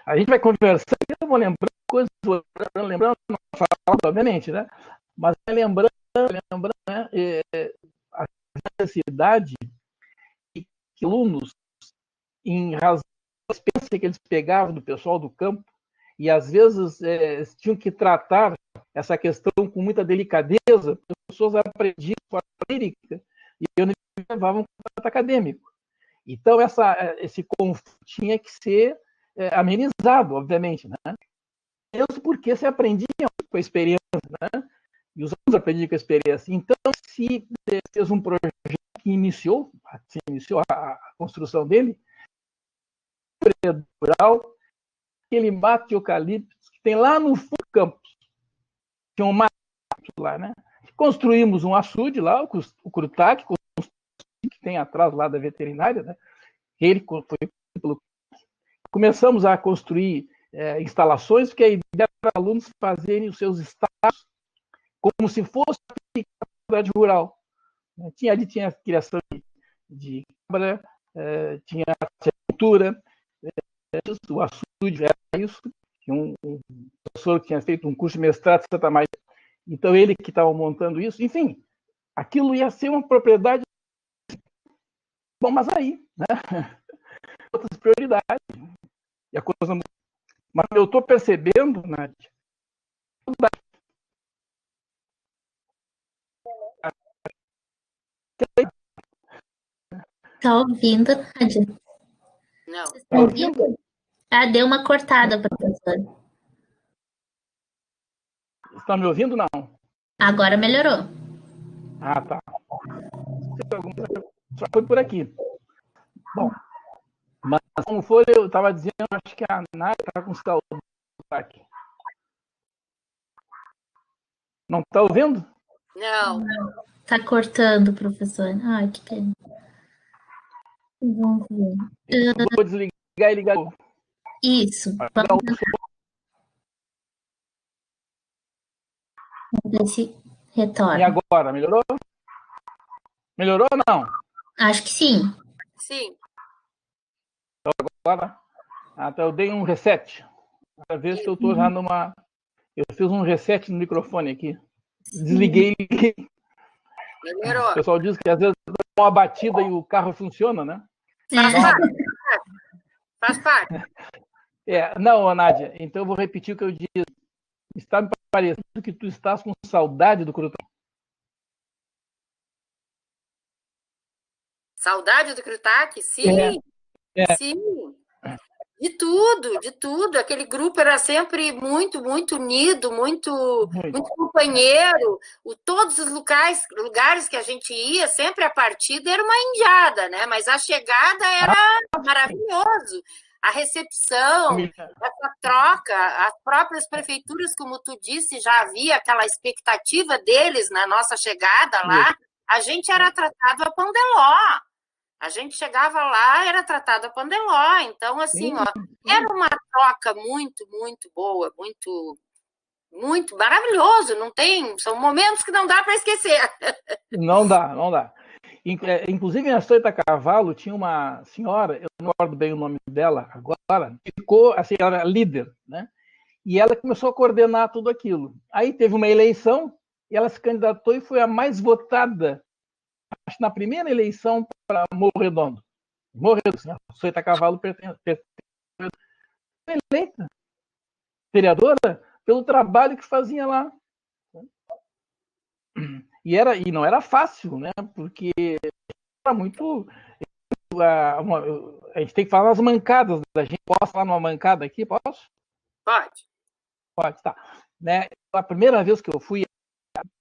A gente vai conversando, eu vou lembrando coisas, lembrando, não falo, obviamente, né? Mas lembrando, né? A necessidade que alunos, em razão da experiência que eles pegavam do pessoal do campo, e às vezes tinham que tratar essa questão com muita delicadeza, as pessoas aprendiam a lírica e eu levavam um contato acadêmico. Então, esse conflito tinha que ser amenizado, obviamente, né? Mesmo porque se aprendia com a experiência, né? E os alunos aprendiam com a experiência. Então, se fez um projeto que iniciou a construção dele, rural, aquele mato de eucalipto que tem lá no fundo do campus. Tinha um mato lá, né? Construímos um açude lá, o Crutac, que tem atrás lá da veterinária, né? Ele foi pelo... Começamos a construir instalações, porque a ideia era alunos fazerem os seus estágios como se fosse a faculdade rural. Ali tinha a criação de cabra, tinha a agricultura, o açude era isso. Tinha um professor que tinha feito um curso de mestrado em Santa Maria, então ele que estava montando isso. Enfim, aquilo ia ser uma propriedade. Bom, mas aí, né? Outras prioridades. E a coisa... Mas eu estou percebendo, Nádia, Tá ouvindo, Nádia? Não. Tá ouvindo? Deu uma cortada, professor. Está me ouvindo, não? Agora melhorou. Tá. Só foi por aqui. Bom, mas como foi, eu estava dizendo, acho que a Nádia está com saúde aqui. Não está ouvindo? Não. Está cortando, professor. Ai, que pena. Vamos ver. Eu vou desligar e ligar. Isso. Vamos ver se retorna. E agora, melhorou? Melhorou ou não? Acho que sim. Sim. Então, agora, eu dei um reset. Para ver se eu estou já numa... Eu fiz um reset no microfone aqui. Desliguei e liguei. Melhorou. O pessoal diz que às vezes dá uma batida e o carro funciona, né? Faz parte. Não, Nádia, então eu vou repetir o que eu disse. Está me parecendo que tu estás com saudade do Crutac. Saudade do Crutac? Sim, sim. De tudo. Aquele grupo era sempre muito unido, muito companheiro. Todos os lugares que a gente ia, sempre a partida era uma indiada, né? Mas a chegada era maravilhoso. A recepção, essa troca, as próprias prefeituras, como tu disse, já havia aquela expectativa deles na nossa chegada lá. A gente era tratado a pão de ló. A gente chegava lá, era tratado a pão de ló. Então, assim, era uma troca muito boa, muito maravilhoso. Não tem, são momentos que não dá para esquecer. Não dá. Inclusive, em Açoita Cavalo, tinha uma senhora, eu não recordo bem o nome dela agora, ficou, assim, ela era líder, né? E ela começou a coordenar tudo aquilo. Aí teve uma eleição, e ela se candidatou e foi a mais votada, acho que na primeira eleição para Morro Redondo. Morro Redondo, Açoita Cavalo eleita vereadora pelo trabalho que fazia lá. E não era fácil, né? Porque era muito. A gente tem que falar nas mancadas da gente. Posso falar numa mancada aqui? Posso? Pode, tá. Né? A primeira vez que eu fui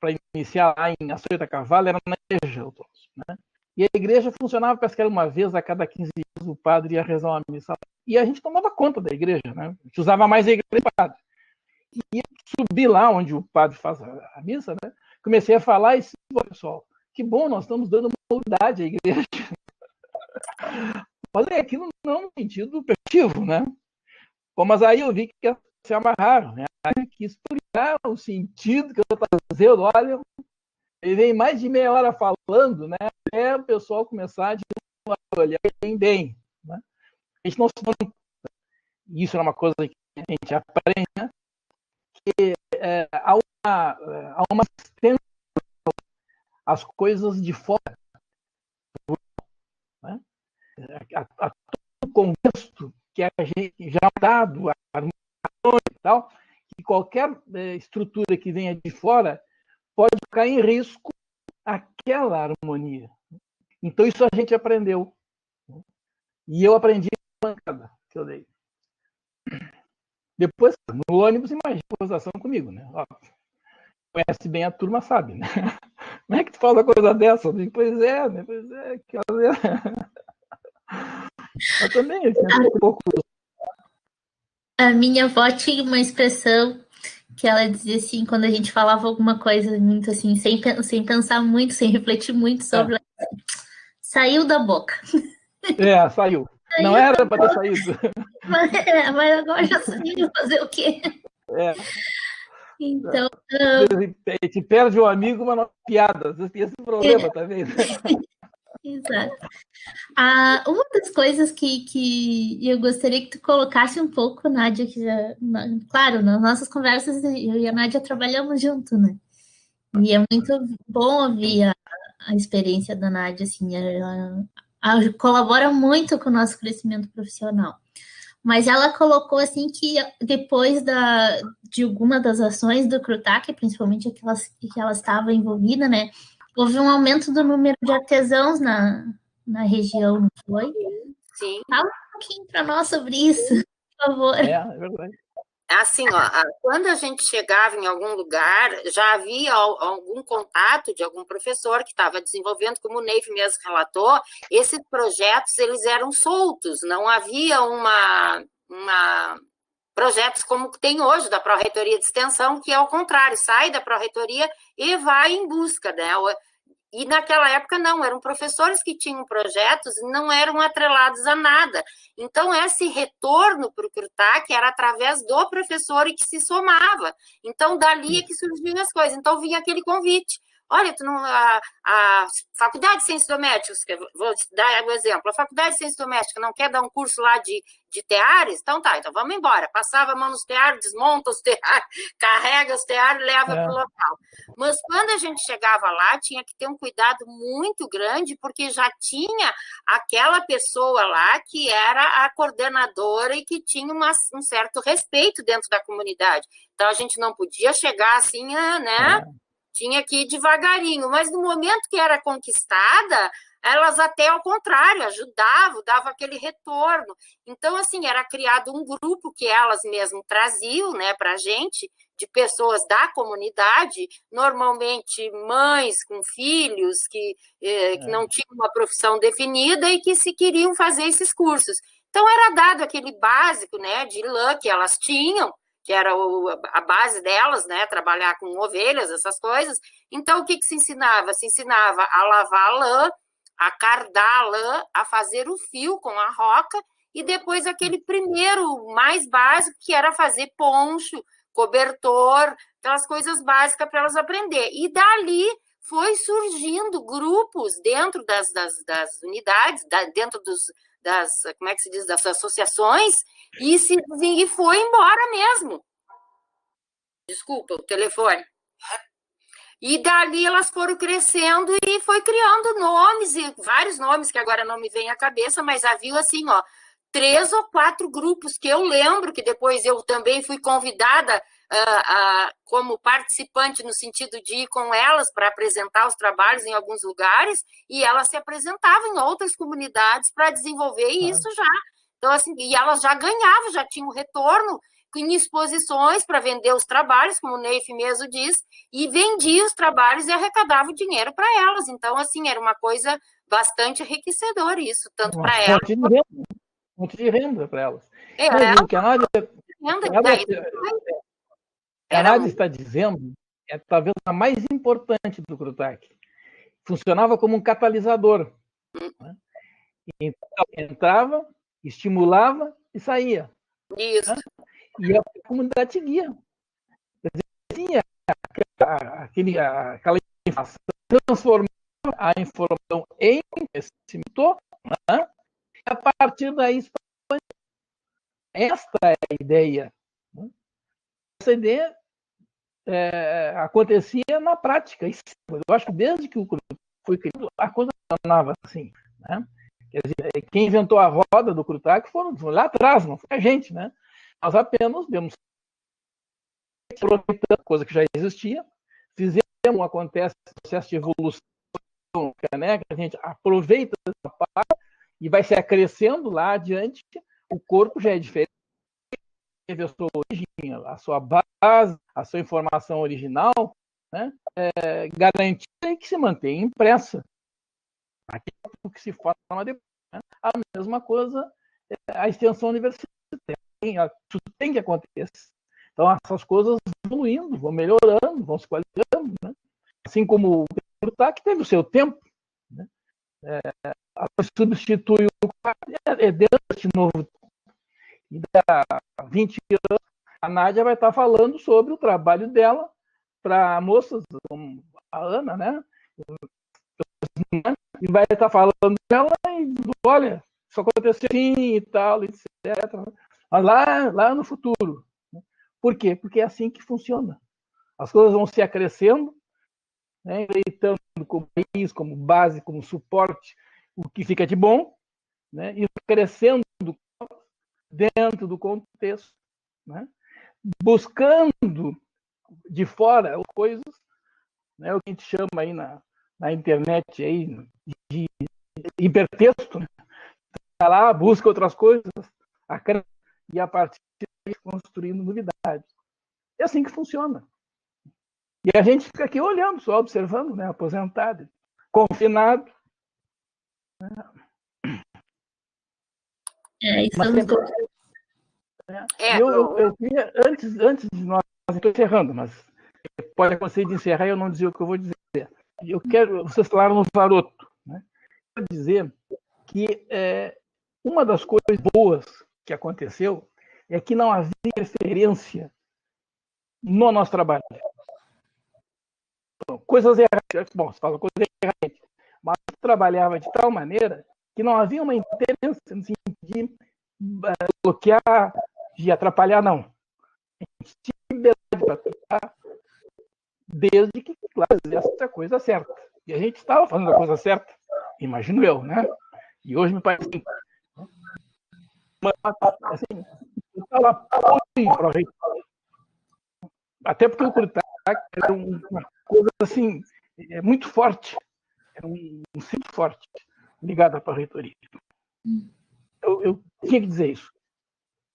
para iniciar lá em Açoita Cavalo era na igreja, né? E a igreja funcionava, parece que era uma vez a cada 15 dias o padre ia rezar uma missa. E a gente tomava conta da igreja, né? A gente usava mais a igreja do padre. E subi lá onde o padre faz a missa, né? Comecei a falar e disse, pessoal, que bom, nós estamos dando uma unidade à igreja. Mas aquilo não no sentido positivo, né? Bom, mas aí eu vi que se amarraram, né? Aí que explicar o sentido que eu estou fazendo. Olha, ele vem mais de meia hora falando, né? Até o pessoal começar a olhar bem, né? A gente não se dá. Isso é uma coisa que a gente aprende, né? Que há uma assistência às coisas de fora, né? A todo o contexto que a gente já é dado, a harmonização e tal, que qualquer estrutura que venha de fora pode colocar em risco aquela harmonia. Então, isso a gente aprendeu. E eu aprendi na bancada que eu dei. Depois, no ônibus, imagina a conversação comigo, né? Ó, conhece bem a turma, sabe, né? Como é que tu fala uma coisa dessa? Eu digo, pois é, né? Pois é. Eu também, um pouco. A minha avó tinha uma expressão que ela dizia assim, quando a gente falava alguma coisa muito assim, sem pensar muito, sem refletir muito sobre, saiu da boca. Saiu. Não era para ter saído. Mas agora já saiu, fazer o quê? Então... Te perde um amigo, mas não piada. Você tem esse problema também. Exato. Uma das coisas que eu gostaria que tu colocasse um pouco, Nádia, que já, claro, nas nossas conversas eu e a Nádia trabalhamos junto, né? E é muito bom ouvir a experiência da Nádia, assim, ela colabora muito com o nosso crescimento profissional. Mas ela colocou, assim, que depois de alguma das ações do Crutac, principalmente que ela estava envolvida, né? Houve um aumento do número de artesãos na região, não foi? Sim. Fala um pouquinho para nós sobre isso, por favor. É verdade. Assim, quando a gente chegava em algum lugar, já havia algum contato de algum professor que estava desenvolvendo, como o Neif mesmo relatou, esses projetos, eles eram soltos, não havia projetos como tem hoje da Pró-Reitoria de Extensão, que é o contrário, sai da Pró-Reitoria e vai em busca, né? E naquela época não, eram professores que tinham projetos e não eram atrelados a nada. Então, esse retorno para o Crutac era através do professor e que se somava. Então, dali é que surgiam as coisas. Então, vinha aquele convite. olha, tu não, a Faculdade de Ciências Domésticas, que vou dar o exemplo, a Faculdade de Ciências Domésticas não quer dar um curso lá de teares? Então tá, então vamos embora. Passava a mão nos teares, desmonta os teares, carrega os teares e leva para o local. Mas quando a gente chegava lá, tinha que ter um cuidado muito grande, porque já tinha aquela pessoa lá que era a coordenadora e que tinha um certo respeito dentro da comunidade. Então, a gente não podia chegar assim, né? Tinha que ir devagarinho. Mas no momento que era conquistada, elas até ao contrário, ajudavam, davam aquele retorno. Então, assim, era criado um grupo que elas mesmas traziam, né, para a gente, de pessoas da comunidade, normalmente mães com filhos que não tinham uma profissão definida e que se queriam fazer esses cursos. Então, era dado aquele básico, né, de lã que elas tinham, que era a base delas, né, trabalhar com ovelhas, essas coisas. Então, o que se ensinava? Se ensinava a lavar a lã, a cardar a lã, a fazer o fio com a roca, e depois aquele primeiro mais básico, que era fazer poncho, cobertor, aquelas coisas básicas para elas aprender. E dali foi surgindo grupos dentro das unidades, dentro como é que se diz, das associações, e foi embora mesmo. Desculpa, o telefone. E dali elas foram crescendo e foi criando nomes, e vários nomes que agora não me vêm à cabeça, mas havia assim, ó, 3 ou 4 grupos que eu lembro, que depois eu também fui convidada como participante no sentido de ir com elas para apresentar os trabalhos em alguns lugares, e elas se apresentavam em outras comunidades para desenvolver isso já. Então, assim, e elas já ganhavam, já tinham retorno em exposições para vender os trabalhos, como o Neif mesmo diz, e vendia os trabalhos e arrecadava o dinheiro para elas. Então, assim, era uma coisa bastante enriquecedora isso, tanto para elas. Fonte de renda para elas. Mas o que a Nádia está dizendo é talvez a mais importante do CRUTAC. Funcionava como um catalisador. Né? Entrava, estimulava e saía. Isso. Né? E a comunidade seguia. Tinha aquela informação, transformava a informação em conhecimento, né? E a partir daí, esta é a ideia. Né? Essa ideia acontecia na prática. Eu acho que desde que o CRUTAC foi criado, a coisa funcionava assim. Né? Quer dizer, quem inventou a roda do CRUTAC foram lá atrás, não foi a gente, né? Nós apenas demos coisa que já existia, fizemos, acontece o processo de evolução, né? Que a gente aproveita essa parte e vai se acrescendo lá adiante, o corpo já é diferente, teve a sua origem, a sua base, a sua informação original, né? Garantida que se mantém impressa. Aquilo que se forma depois. Né? A mesma coisa, a extensão universitária. Isso tem que acontecer. Então, essas coisas vão evoluindo, vão melhorando, vão se qualificando. Né? Assim como o CRUTAC teve o seu tempo. Né? Substitui o desse novo. E daqui a 20 anos, a Nádia vai estar falando sobre o trabalho dela para moças como a Ana, né? E vai estar falando dela e olha, isso aconteceu assim e tal, etc. Mas lá no futuro. Por quê? Porque é assim que funciona. As coisas vão se acrescendo, né, eleitando como raiz, como base, como suporte, o que fica de bom, né, e crescendo dentro do contexto, né, buscando de fora coisas, né, o que a gente chama aí na internet aí, de hipertexto, né? Tá lá, busca outras coisas, e a partir daí construindo novidades. É assim que funciona. E a gente fica aqui olhando, só observando, né? Aposentado, confinado. Eu queria, antes de nós, estou encerrando, mas pode acontecer de encerrar e eu não dizer o que eu vou dizer. Vocês falaram no Varoto, né? Eu quero dizer que uma das coisas boas que aconteceu é que não havia referência no nosso trabalho. coisas erradas. Bom, você fala coisas erradas, mas trabalhava de tal maneira que não havia uma interesse no sentido de bloquear, de atrapalhar, não. A gente tinha liberdade para trabalhar, desde que, claro, essa coisa certa. E a gente estava fazendo a coisa certa, imagino eu, né? E hoje me parece assim, eu estava apoio para o reitor. Até porque o CRUTAC era uma coisa assim, muito forte, era um centro forte ligado para a reitoria. Eu tinha que dizer isso.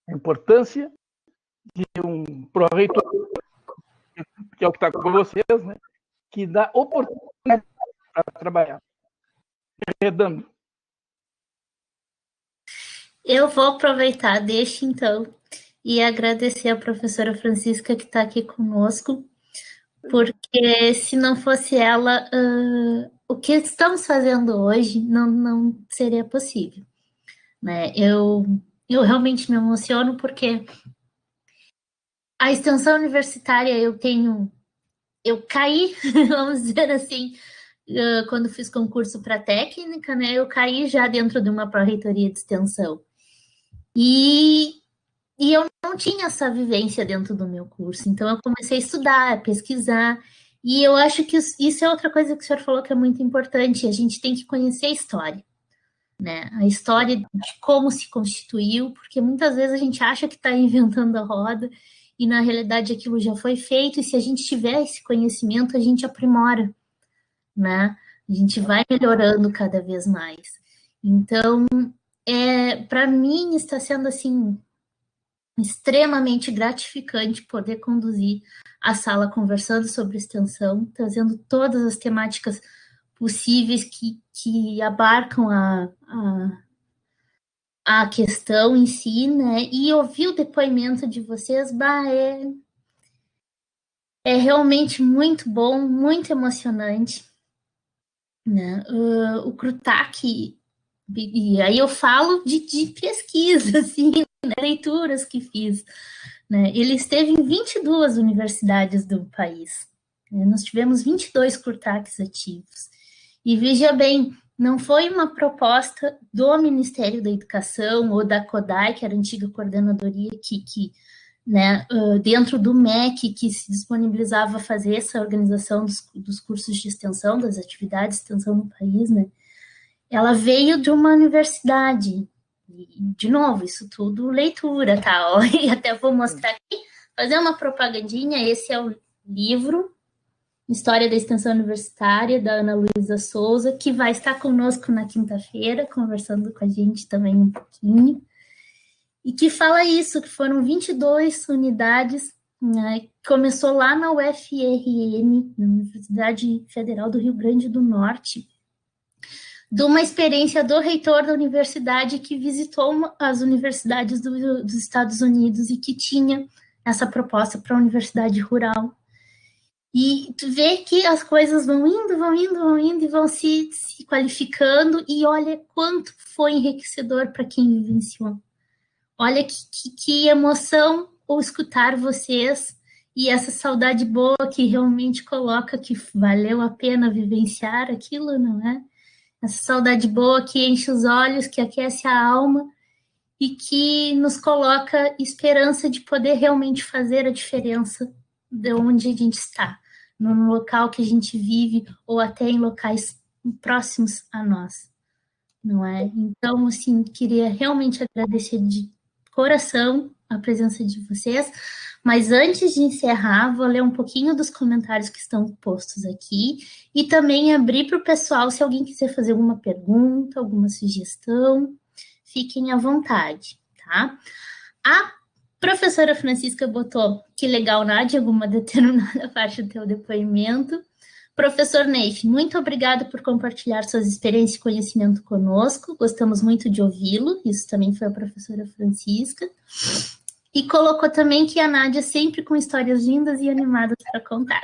A importância de um pró-reitor, que é o que está com vocês, né, que dá oportunidade para trabalhar. Redando. Eu vou aproveitar, deixa então, e agradecer a professora Francisca que está aqui conosco, porque se não fosse ela, o que estamos fazendo hoje não seria possível. Né? Eu realmente me emociono porque a extensão universitária eu caí, vamos dizer assim, quando fiz concurso para técnica, né? Eu caí já dentro de uma pró-reitoria de extensão. E eu não tinha essa vivência dentro do meu curso, então eu comecei a estudar, a pesquisar, e eu acho que isso é outra coisa que o senhor falou que é muito importante, a gente tem que conhecer a história, né? A história de como se constituiu, porque muitas vezes a gente acha que está inventando a roda, e na realidade aquilo já foi feito, e se a gente tiver esse conhecimento, a gente aprimora, né? A gente vai melhorando cada vez mais. Então, para mim está sendo assim extremamente gratificante poder conduzir a sala conversando sobre extensão, trazendo todas as temáticas possíveis que abarcam a questão em si, né? E ouvir o depoimento de vocês, é realmente muito bom, muito emocionante, né? O CRUTAC, e aí eu falo de pesquisa, assim, né? Leituras que fiz, né? Ele esteve em 22 universidades do país. Né? Nós tivemos 22 CRUTACs ativos. E veja bem, não foi uma proposta do Ministério da Educação ou da CODAI, que era a antiga coordenadoria né, dentro do MEC, que se disponibilizava a fazer essa organização dos cursos de extensão, das atividades de extensão no país, né? Ela veio de uma universidade. E, de novo, isso tudo leitura, tá? E até vou mostrar aqui, fazer uma propagandinha. Esse é o livro História da Extensão Universitária, da Ana Luísa Souza, que vai estar conosco na quinta-feira, conversando com a gente também um pouquinho, e que fala isso, que foram 22 unidades, né, começou lá na UFRN, na Universidade Federal do Rio Grande do Norte, de uma experiência do reitor da universidade que visitou as universidades dos Estados Unidos e que tinha essa proposta para a universidade rural. E tu vê que as coisas vão indo e vão se qualificando, e olha quanto foi enriquecedor para quem vivenciou. Olha que emoção ou escutar vocês, e essa saudade boa que realmente coloca que valeu a pena vivenciar aquilo, não é? Essa saudade boa que enche os olhos, que aquece a alma e que nos coloca esperança de poder realmente fazer a diferença de onde a gente está, no local que a gente vive ou até em locais próximos a nós, não é? Então, assim, queria realmente agradecer de coração a presença de vocês, mas antes de encerrar, vou ler um pouquinho dos comentários que estão postos aqui e também abrir para o pessoal, se alguém quiser fazer alguma pergunta, alguma sugestão, fiquem à vontade, tá? A professora Francisca botou, que legal, Nádia, alguma determinada parte do teu depoimento. Professor Neif, muito obrigada por compartilhar suas experiências e conhecimento conosco, gostamos muito de ouvi-lo, isso também foi a professora Francisca. E colocou também que a Nádia sempre com histórias lindas e animadas para contar.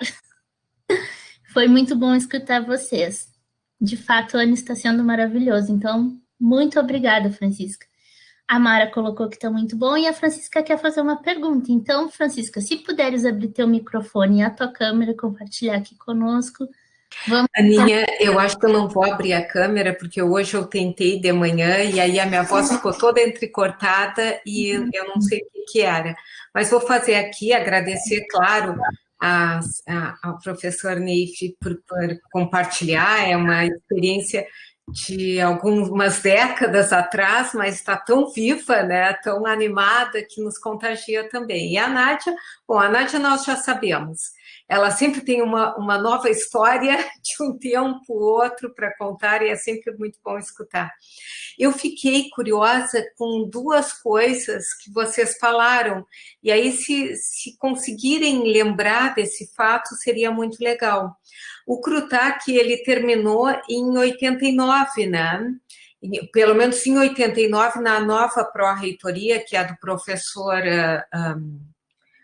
Foi muito bom escutar vocês. De fato, o ano está sendo maravilhoso, então, muito obrigada, Francisca. A Mara colocou que está muito bom e a Francisca quer fazer uma pergunta. Então, Francisca, se puderes abrir teu microfone e a tua câmera, compartilhar aqui conosco, vamos... Aninha, eu acho que eu não vou abrir a câmera, porque hoje eu tentei de manhã e aí a minha voz ficou toda entrecortada e eu não sei o que era. Mas vou fazer aqui, agradecer, claro, ao professor Neif por compartilhar, é uma experiência de algumas décadas atrás, mas está tão viva, né, tão animada, que nos contagia também. E a Nádia, bom, a Nádia nós já sabemos, ela sempre tem uma nova história de um tempo outro para contar, e é sempre muito bom escutar. Eu fiquei curiosa com duas coisas que vocês falaram, e aí se conseguirem lembrar desse fato, seria muito legal. O CRUTAC, ele terminou em 89, né? Pelo menos em 89, na nova pró-reitoria, que é a do professor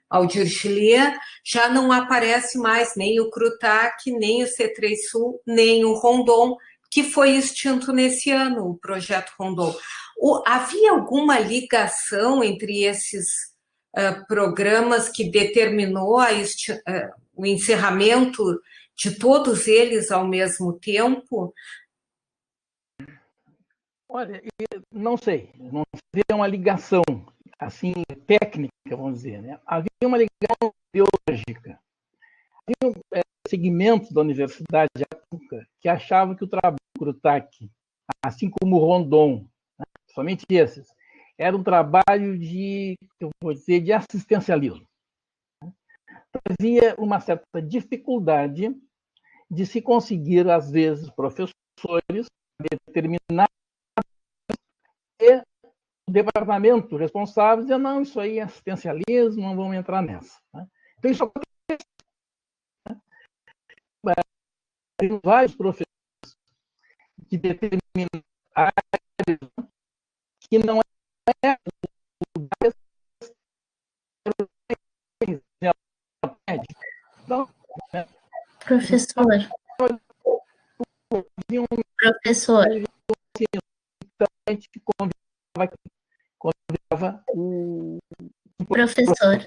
Aldir Chilier, já não aparece mais nem o CRUTAC, nem o C3 Sul, nem o Rondon, que foi extinto nesse ano, o projeto Rondon. Havia alguma ligação entre esses programas que determinou o encerramento de todos eles ao mesmo tempo? Olha, não sei é uma ligação assim técnica, vamos dizer, né? Havia uma ligação biológica. Havia segmentos da universidade que achavam que o trabalho do CRUTAC, assim como o Rondon, né, somente esses, era um trabalho eu vou dizer, de assistencialismo. Havia uma certa dificuldade de se conseguir, às vezes, professores determinar e o departamento responsável dizia, não, isso aí é assistencialismo, não vamos entrar nessa. Né? Então, isso acontece. Né? Tem vários professores que determinam áreas que não é então, né? Professor. Professor. Então, a gente convidava o professor.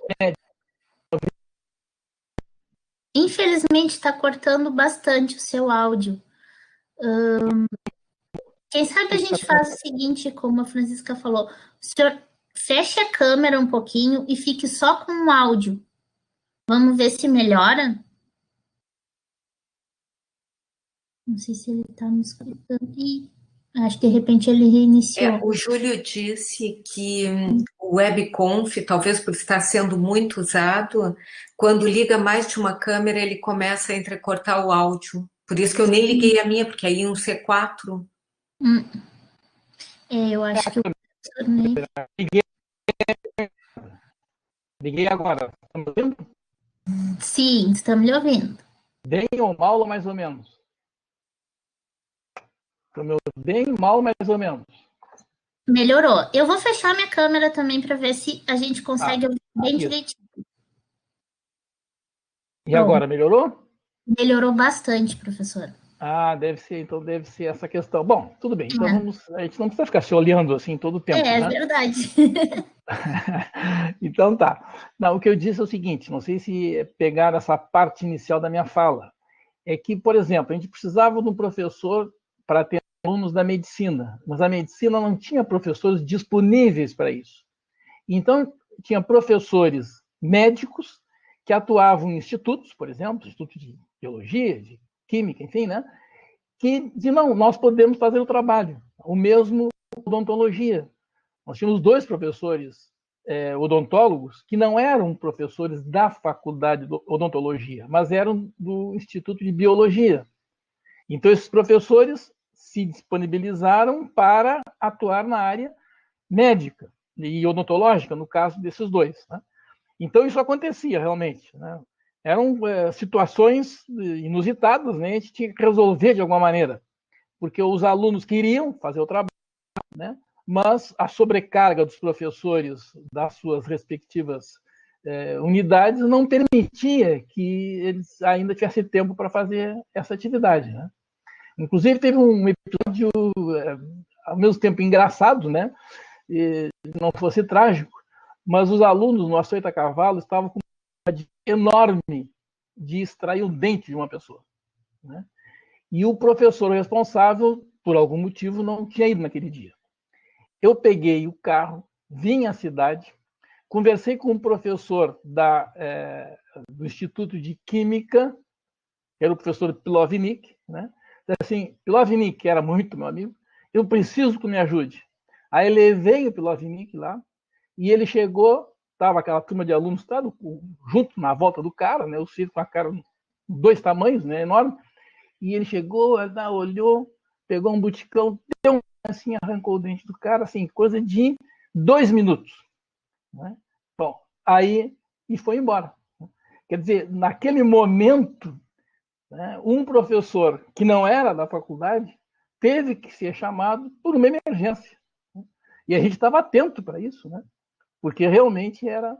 Infelizmente, está cortando bastante o seu áudio. Quem sabe a gente faz o seguinte, como a Francisca falou, o senhor feche a câmera um pouquinho e fique só com o áudio. Vamos ver se melhora. Não sei se ele está me escutando. Acho que de repente ele reiniciou. O Júlio disse que o WebConf, talvez por estar sendo muito usado, quando liga mais de uma câmera, ele começa a entrecortar o áudio. Por isso que eu nem liguei a minha, porque aí um C4. Eu acho que o professor Liguei agora. Está me ouvindo? Sim, estamos lhe ouvindo. Bem ou mal, ou mais ou menos? Bem, mal, mais ou menos. Melhorou. Eu vou fechar minha câmera também para ver se a gente consegue ouvir bem direitinho. E agora, melhorou? Melhorou bastante, professor. Deve ser, então deve ser essa questão. Bom, tudo bem, então a gente não precisa ficar se olhando assim todo o tempo. É né? Verdade. Então tá. Não, o que eu disse é o seguinte, não sei se pegar essa parte inicial da minha fala, é que, por exemplo, a gente precisava de um professor para ter alunos da medicina, mas a medicina não tinha professores disponíveis para isso. Então, tinha professores médicos que atuavam em institutos, por exemplo, instituto de biologia, de química, enfim, né? Que diziam, não, nós podemos fazer o trabalho. O mesmo odontologia. Nós tínhamos 2 professores odontólogos que não eram professores da faculdade de odontologia, mas eram do Instituto de Biologia. Então, esses professores se disponibilizaram para atuar na área médica e odontológica, no caso desses 2. Né? Então, isso acontecia realmente. Né? Eram situações inusitadas, né? A gente tinha que resolver de alguma maneira, porque os alunos queriam fazer o trabalho, né? Mas a sobrecarga dos professores das suas respectivas unidades não permitia que eles ainda tivessem tempo para fazer essa atividade. Né? Inclusive, teve um episódio, ao mesmo tempo engraçado, né? não fosse trágico, mas os alunos no açoite a cavalo estavam com uma dificuldade enorme de extrair o dente de uma pessoa, né? E o professor responsável, por algum motivo, não tinha ido naquele dia. Eu peguei o carro, vim à cidade, conversei com um professor do Instituto de Química, que era o professor Pilovnik, né? Assim, Pilovnik, que era muito meu amigo, eu preciso que me ajude. Aí levei o Pilovnik lá, e ele chegou, estava aquela turma de alunos junto na volta do cara, né? O Ciro com a cara 2 tamanhos, né? Enorme. E ele chegou, olhou, pegou um buticão, deu assim, arrancou o dente do cara, assim, coisa de 2 minutos, né? Bom, aí, e foi embora. Quer dizer, naquele momento, né, um professor que não era da faculdade teve que ser chamado por uma emergência. E a gente estava atento para isso, né? Porque realmente eram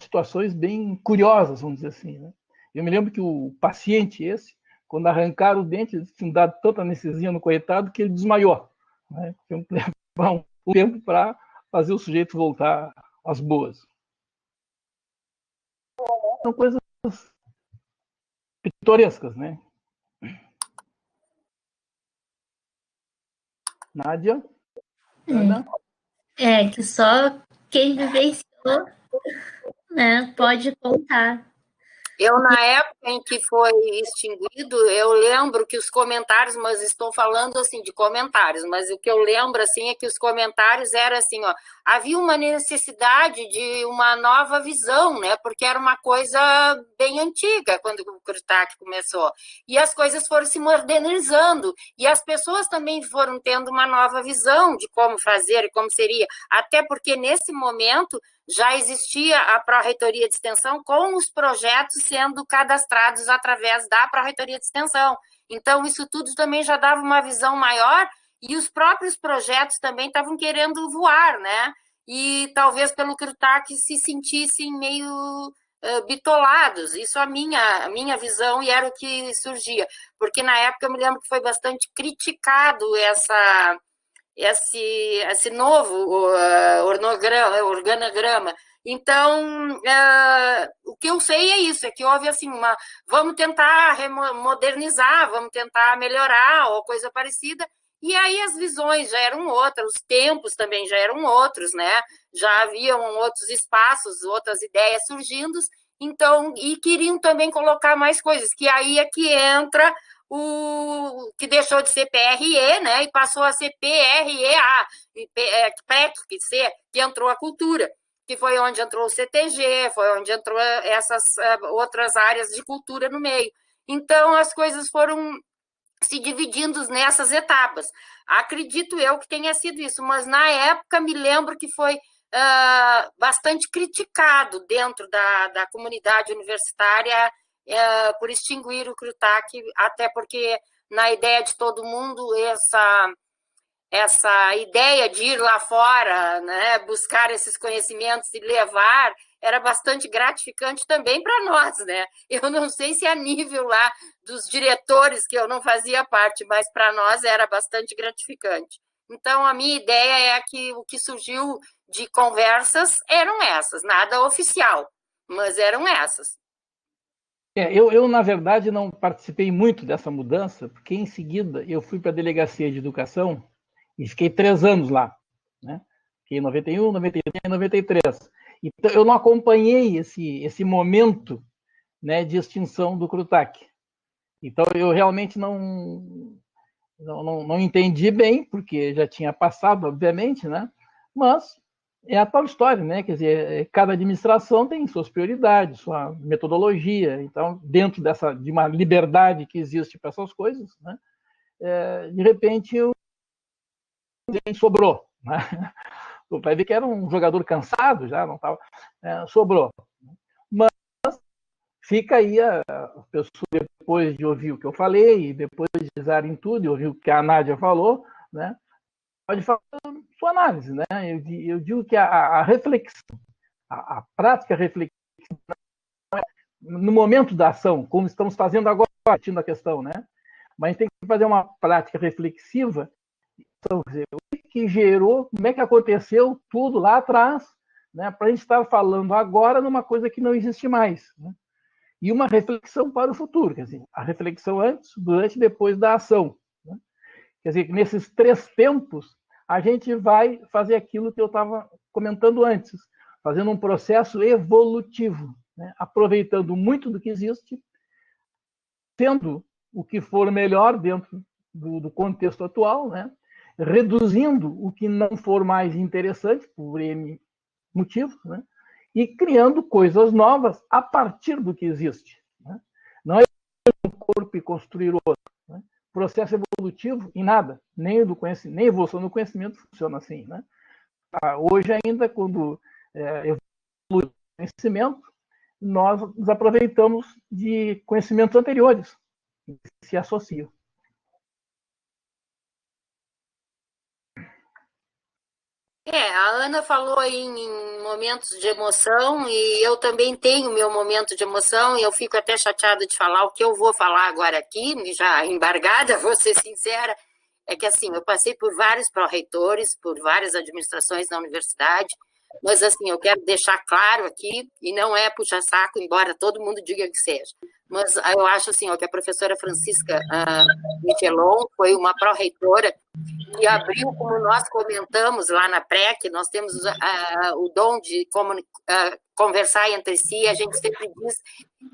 situações bem curiosas, vamos dizer assim, né? Eu me lembro que o paciente esse, quando arrancaram o dente, eles tinham dado tanta anestesia no coitado que ele desmaiou, né? Tinham que levar um tempo para fazer o sujeito voltar às boas. São coisas pitorescas, né? Nádia? Ana? Que só quem vivenciou, né, pode contar. Eu, na época em que foi extinguido, eu lembro que os comentários, mas estou falando assim de comentários, mas o que eu lembro assim é que os comentários eram assim, ó, havia uma necessidade de uma nova visão, né? Porque era uma coisa bem antiga quando o Crutác começou. E as coisas foram se modernizando, e as pessoas também foram tendo uma nova visão de como fazer e como seria, até porque nesse momento já existia a Pró-Reitoria de Extensão com os projetos sendo cadastrados através da Pró-Reitoria de Extensão. Então, isso tudo também já dava uma visão maior e os próprios projetos também estavam querendo voar, né? E talvez pelo Crutác se sentissem meio bitolados. Isso é a minha visão e era o que surgia. Porque na época eu me lembro que foi bastante criticado esse novo organograma. Então, o que eu sei é isso, é que houve assim vamos tentar modernizar, vamos tentar melhorar ou coisa parecida, e aí as visões já eram outras, os tempos também já eram outros, né? Já haviam outros espaços, outras ideias surgindo, então, e queriam também colocar mais coisas, que aí é que entra o que deixou de ser PRE, né, e passou a ser PREA, que entrou a cultura, que foi onde entrou o CTG, foi onde entrou essas outras áreas de cultura no meio. Então, as coisas foram se dividindo nessas etapas. Acredito eu que tenha sido isso, mas na época me lembro que foi bastante criticado dentro da comunidade universitária por extinguir o Crutác, até porque na ideia de todo mundo essa ideia de ir lá fora, né, buscar esses conhecimentos e levar, era bastante gratificante também para nós, né? Eu não sei se a nível lá dos diretores, que eu não fazia parte, mas para nós era bastante gratificante. Então, a minha ideia é que o que surgiu de conversas eram essas, nada oficial, mas eram essas. Eu, na verdade, não participei muito dessa mudança, porque em seguida eu fui para a Delegacia de Educação e fiquei 3 anos lá, né? Fiquei em 91, 92 e 93. Então, eu não acompanhei esse momento, né, de extinção do Crutác. Então, eu realmente não entendi bem, porque já tinha passado, obviamente, né? Mas é a tal história, né? Quer dizer, cada administração tem suas prioridades, sua metodologia. Então, dentro de uma liberdade que existe para essas coisas, né? De repente, sobrou, né? Vai ver que era um jogador cansado, já não estava, sobrou. Mas fica aí a pessoa, depois de ouvir o que eu falei, depois de usar em tudo, e ouvir o que a Nádia falou, né? Pode fazer sua análise, né? Eu digo que a reflexão, a prática reflexiva, no momento da ação, como estamos fazendo agora, partindo a questão, né? Mas tem que fazer uma prática reflexiva, então, dizer, o que que gerou, como é que aconteceu tudo lá atrás, né, para a gente estar falando agora numa coisa que não existe mais, né? E uma reflexão para o futuro, quer dizer, a reflexão antes, durante e depois da ação, né? Quer dizer, nesses 3 tempos, a gente vai fazer aquilo que eu estava comentando antes, fazendo um processo evolutivo, né? Aproveitando muito do que existe, tendo o que for melhor dentro do contexto atual, né? Reduzindo o que não for mais interessante, por N motivos, né? E criando coisas novas a partir do que existe, né? Não é um corpo e construir outro, né? Processo evolutivo em nada, nem do conhecimento, nem evolução do conhecimento funciona assim, né? Hoje ainda, quando evolui o conhecimento, nós nos aproveitamos de conhecimentos anteriores que se associam. A Ana falou aí em momentos de emoção, e eu também tenho meu momento de emoção, e eu fico até chateada de falar o que eu vou falar agora aqui, já embargada, vou ser sincera, é que assim, eu passei por vários pró-reitores, por várias administrações na universidade, mas assim, eu quero deixar claro aqui, e não é puxa-saco, embora todo mundo diga que seja, mas eu acho assim, que a professora Francisca Michelon foi uma pró-reitora que abriu, como nós comentamos lá na PREC, nós temos o dom de conversar entre si, a gente sempre diz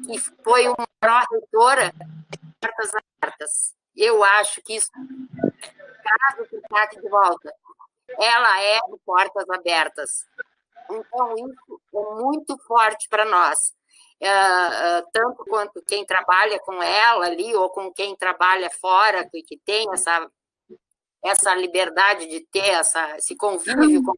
que foi uma pró-reitora de portas abertas. Eu acho que isso traz o CRUTAC de volta. Ela é de portas abertas. Então, isso é muito forte para nós. Tanto quanto quem trabalha com ela ali, ou com quem trabalha fora, que tem essa liberdade de ter esse convívio com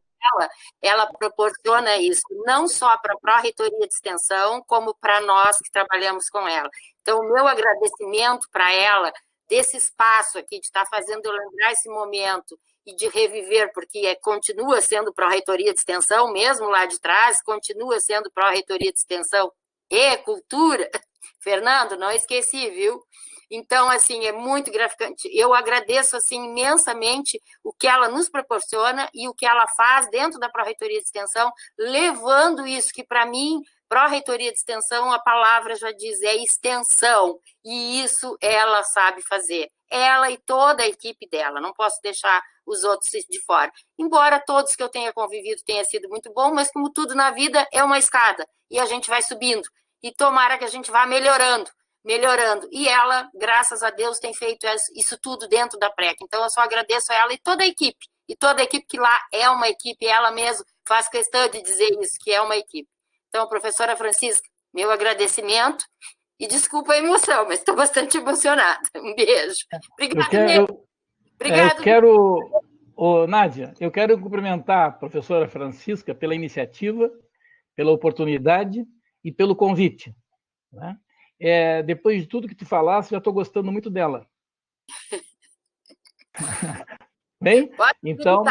ela proporciona isso, não só para a Pró-Reitoria de Extensão, como para nós que trabalhamos com ela. Então, o meu agradecimento para ela, desse espaço aqui, de estar fazendo eu lembrar esse momento e de reviver, porque continua sendo Pró-Reitoria de Extensão, mesmo lá de trás, continua sendo Pró-Reitoria de Extensão e Cultura. Fernando, não esqueci, viu? Então, assim, é muito gratificante. Eu agradeço, assim, imensamente o que ela nos proporciona e o que ela faz dentro da Pró-Reitoria de Extensão, levando isso, que para mim, Pró-Reitoria de Extensão, a palavra já diz, é extensão, e isso ela sabe fazer. Ela e toda a equipe dela, não posso deixar os outros de fora. Embora todos que eu tenha convivido tenha sido muito bom, mas como tudo na vida é uma escada, e a gente vai subindo, e tomara que a gente vá melhorando. E ela, graças a Deus, tem feito isso tudo dentro da PREC. Então, eu só agradeço a ela e toda a equipe que lá é uma equipe, ela mesma faz questão de dizer isso, que é uma equipe. Então, professora Francisca, meu agradecimento, e desculpa a emoção, mas estou bastante emocionada. Um beijo. Obrigada. Nádia, eu quero cumprimentar a professora Francisca pela iniciativa, pela oportunidade e pelo convite, né? Depois de tudo que tu falaste, já estou gostando muito dela. Bem? Então,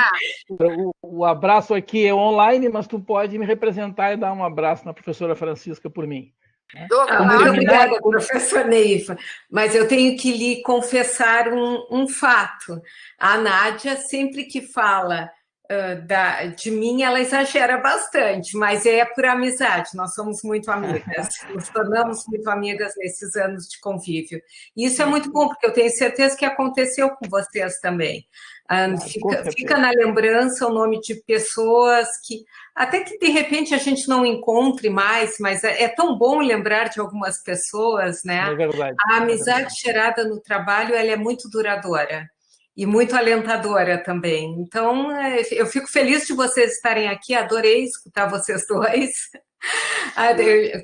o abraço aqui é online, mas tu pode me representar e dar um abraço na professora Francisca por mim. Muito obrigada, professor Neiva. Mas eu tenho que lhe confessar um fato. A Nádia, sempre que fala de mim, ela exagera bastante, mas é por amizade, nós somos muito amigas, nos tornamos muito amigas nesses anos de convívio. E isso é muito bom, porque eu tenho certeza que aconteceu com vocês também. Fica na lembrança o nome de pessoas que, até que de repente a gente não encontre mais, mas é tão bom lembrar de algumas pessoas, né? É verdade. A amizade gerada no trabalho, ela é muito duradoura. E muito alentadora também. Então, eu fico feliz de vocês estarem aqui, adorei escutar vocês dois.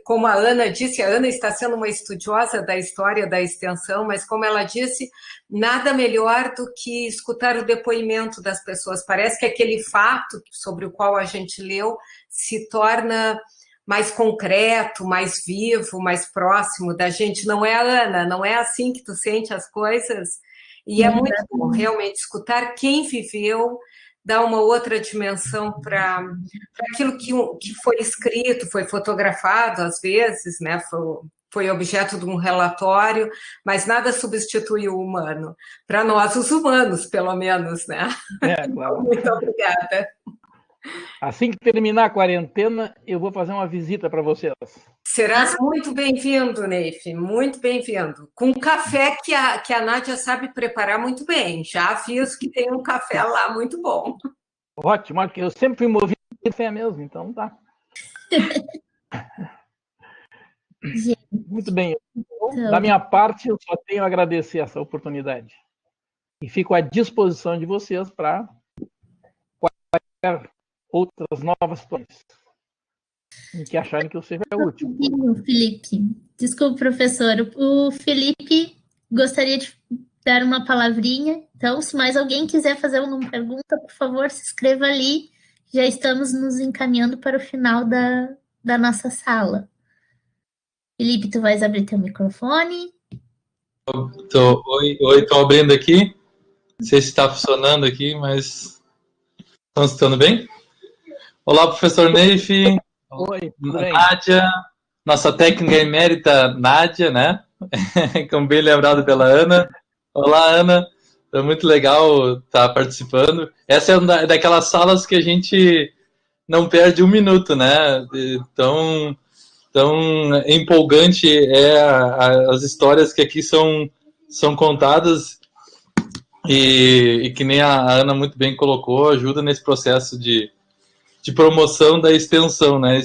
Como a Ana disse, a Ana está sendo uma estudiosa da história da extensão, mas como ela disse, nada melhor do que escutar o depoimento das pessoas. Parece que aquele fato sobre o qual a gente leu se torna mais concreto, mais vivo, mais próximo da gente. Não é, Ana? Não é assim que tu sente as coisas? E é muito bom, realmente, escutar quem viveu, dá uma outra dimensão para aquilo que foi escrito, foi fotografado, às vezes, né? foi objeto de um relatório, mas nada substitui o humano. Para nós, os humanos, pelo menos, né? Claro. Muito obrigada. Assim que terminar a quarentena, eu vou fazer uma visita para vocês. Serás muito bem-vindo, Neif, muito bem-vindo. Com café que a Nádia sabe preparar muito bem. Já aviso que tem um café lá muito bom. Ótimo, eu sempre fui movido de café mesmo, então tá. Muito bem. Então, da minha parte, eu só tenho a agradecer essa oportunidade. E fico à disposição de vocês para quaisquer outras novas situações em que acharem que eu seja útil. Felipe. Desculpa, professor. O Felipe gostaria de dar uma palavrinha. Então, se mais alguém quiser fazer uma pergunta, por favor, se inscreva ali. Já estamos nos encaminhando para o final da nossa sala. Felipe, tu vais abrir teu microfone? Oi, estou abrindo aqui. Não sei se está funcionando aqui, mas estão escutando bem? Olá, professor Neif. Oi, Nádia, nossa técnica emérita Nádia, né? Como bem lembrado pela Ana. Olá, Ana. É muito legal estar participando. Essa é uma daquelas salas que a gente não perde um minuto, né? Tão empolgante as histórias que aqui são contadas e que nem a Ana muito bem colocou, ajuda nesse processo de promoção da extensão, né?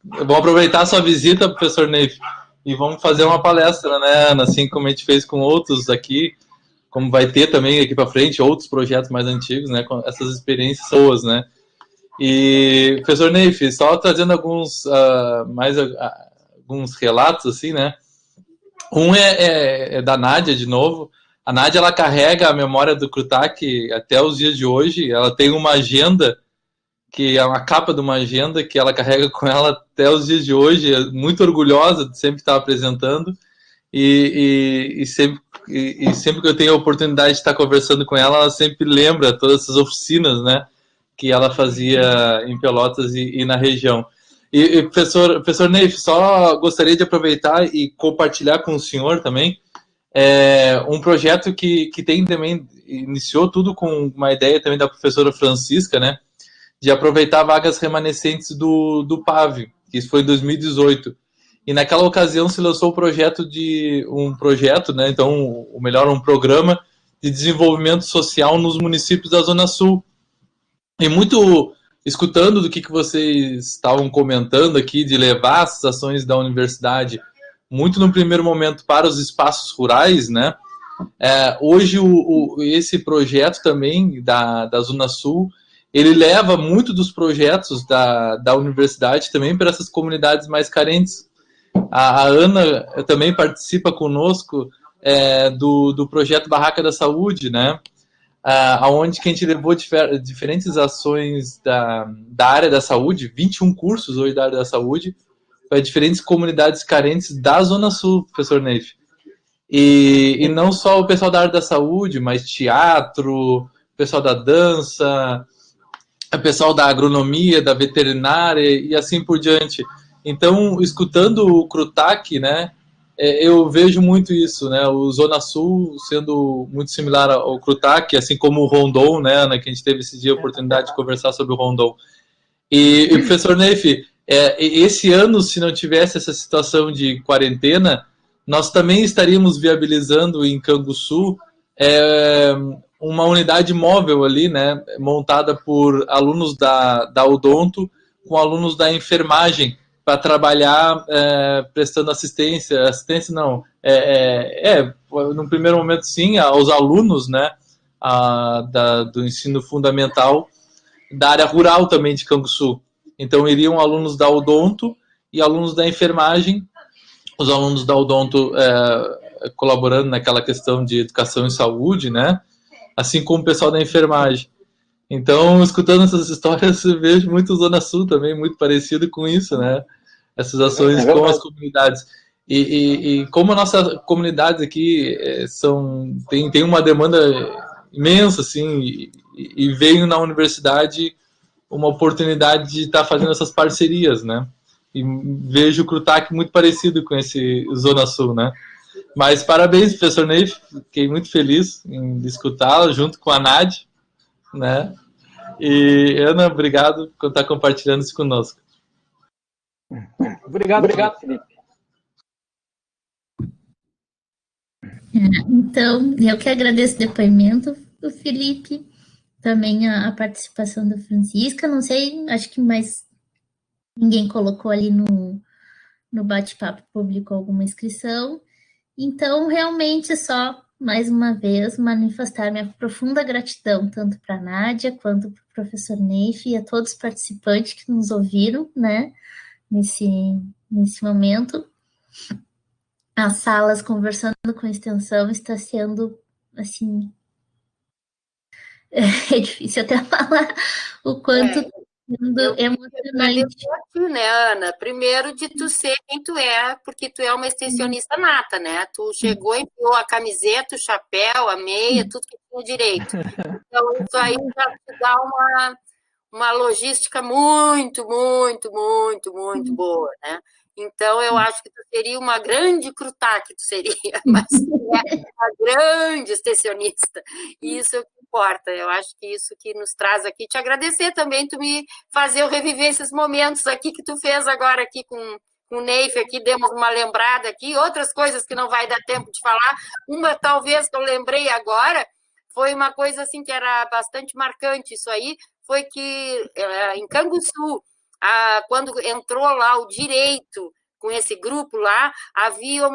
Vamos aproveitar a sua visita, professor Neif, e vamos fazer uma palestra, né, Ana? Assim como a gente fez com outros aqui, como vai ter também aqui para frente outros projetos mais antigos, né? Com essas experiências boas, né? E, professor Neif, só trazendo alguns relatos, assim, né? Um é da Nádia, de novo. A Nádia, ela carrega a memória do CRUTAC até os dias de hoje. Ela tem uma agenda, que é uma capa de uma agenda, que ela carrega com ela até os dias de hoje. É muito orgulhosa de sempre estar apresentando. E sempre que eu tenho a oportunidade de estar conversando com ela, ela sempre lembra todas essas oficinas, né, que ela fazia em Pelotas e na região. E professor Neif, só gostaria de aproveitar e compartilhar com o senhor também um projeto que tem também, iniciou tudo com uma ideia também da professora Francisca, né, de aproveitar vagas remanescentes do PAV, que isso foi em 2018. E naquela ocasião se lançou um projeto, né, então, um programa de desenvolvimento social nos municípios da Zona Sul. E muito escutando do que vocês estavam comentando aqui, de levar as ações da universidade muito no primeiro momento para os espaços rurais, né? Hoje esse projeto também da Zona Sul, ele leva muito dos projetos da universidade também para essas comunidades mais carentes. A Ana também participa conosco do projeto Barraca da Saúde, né? Onde que a gente levou diferentes ações da área da saúde, 21 cursos hoje da área da saúde, para diferentes comunidades carentes da Zona Sul, professor Neif. E não só o pessoal da área da saúde, mas teatro, o pessoal da dança, o pessoal da agronomia, da veterinária e assim por diante. Então, escutando o CRUTAC, né, eu vejo muito isso, né, o Zona Sul sendo muito similar ao CRUTAC, assim como o Rondon, né, Ana, que a gente teve esse dia a oportunidade de conversar sobre o Rondon. E professor Neif, esse ano, se não tivesse essa situação de quarentena, nós também estaríamos viabilizando em Canguçu uma unidade móvel ali, né, montada por alunos da Odonto com alunos da enfermagem, para trabalhar prestando assistência não, no primeiro momento sim, aos alunos, né, do ensino fundamental, da área rural também de Canguçu. Então iriam alunos da Odonto e alunos da enfermagem, os alunos da Odonto colaborando naquela questão de educação e saúde, né, assim como o pessoal da enfermagem. Então, escutando essas histórias, eu vejo muito Zona Sul também, muito parecido com isso, né? Essas ações com as comunidades. E como a nossa comunidade aqui tem uma demanda imensa, assim, e veio na universidade uma oportunidade de estar fazendo essas parcerias, né? e vejo o CRUTAC muito parecido com esse Zona Sul, né? Mas parabéns, professor Neif, fiquei muito feliz em escutá-la junto com a Nádia, né? E Ana, obrigado por estar compartilhando isso conosco. Obrigado, Felipe. Então, eu que agradeço o depoimento do Felipe, também a participação da Francisca. Não sei, acho que mais ninguém colocou ali no bate-papo público alguma inscrição. Então, realmente, só mais uma vez manifestar minha profunda gratidão, tanto para a Nádia quanto para o professor Neif e a todos os participantes que nos ouviram, né, nesse momento. As salas conversando com a extensão está sendo, assim, é difícil até falar o quanto sendo emocionante. Né, Ana? Primeiro de tu ser quem tu é, porque tu é uma extensionista nata, né? Tu chegou e enviou a camiseta, o chapéu, a meia, tudo que tinha direito. Então, isso aí já te dá uma logística muito, muito, muito, muito boa, né? Então, eu acho que tu seria uma grande CRUTAC, tu seria, mas tu é uma grande extensionista. E isso é o que importa. Eu acho que isso que nos traz aqui. Te agradecer também, tu me fazer eu reviver esses momentos aqui que tu fez agora aqui com o Neif, aqui demos uma lembrada aqui, outras coisas que não vai dar tempo de falar. Uma, talvez, que eu lembrei agora, foi uma coisa assim que era bastante marcante isso aí, foi que em Canguçu, quando entrou lá o direito com esse grupo lá, havia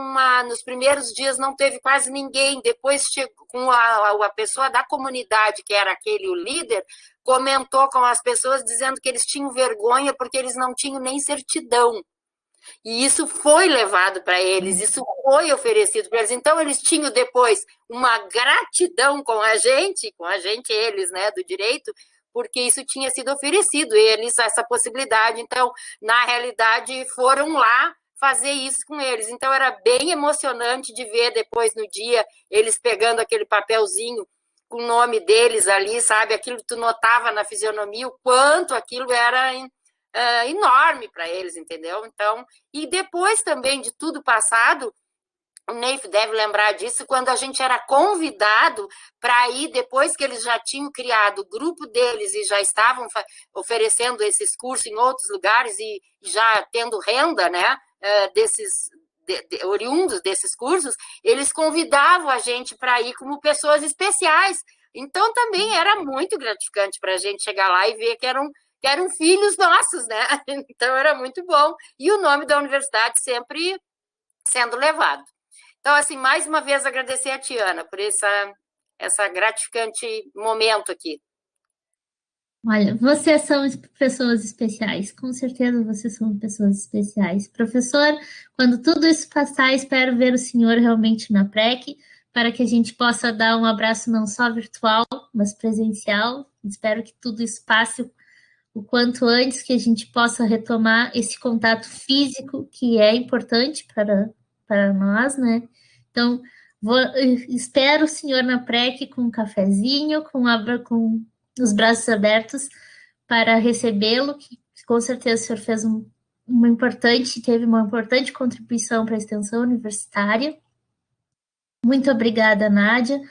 nos primeiros dias não teve quase ninguém, depois chegou com a pessoa da comunidade, que era o líder, comentou com as pessoas dizendo que eles tinham vergonha porque eles não tinham nem certidão. E isso foi levado para eles, isso foi oferecido para eles. Então, eles tinham depois uma gratidão com a gente, eles, né, do direito, porque isso tinha sido oferecido, eles, essa possibilidade. Então, na realidade, foram lá fazer isso com eles. Então, era bem emocionante de ver depois, no dia, eles pegando aquele papelzinho com o nome deles ali, sabe? Aquilo que tu notava na fisionomia, o quanto aquilo era enorme para eles, entendeu? Então, e depois também de tudo passado, o Neif deve lembrar disso, quando a gente era convidado para ir, depois que eles já tinham criado o grupo deles e já estavam oferecendo esses cursos em outros lugares e já tendo renda, né, oriundos desses cursos, eles convidavam a gente para ir como pessoas especiais. Então, também era muito gratificante para a gente chegar lá e ver que eram filhos nossos, né? Então, era muito bom. E o nome da universidade sempre sendo levado. Então, assim, mais uma vez agradecer a Tiana por essa gratificante momento aqui. Olha, vocês são pessoas especiais, com certeza vocês são pessoas especiais. Professor, quando tudo isso passar, espero ver o senhor realmente na PREC, para que a gente possa dar um abraço não só virtual, mas presencial. Espero que tudo isso passe o quanto antes, que a gente possa retomar esse contato físico, que é importante para nós, né? Então, espero o senhor na PREC com um cafezinho, com os braços abertos para recebê-lo, que com certeza o senhor fez teve uma importante contribuição para a extensão universitária. Muito obrigada, Nádia.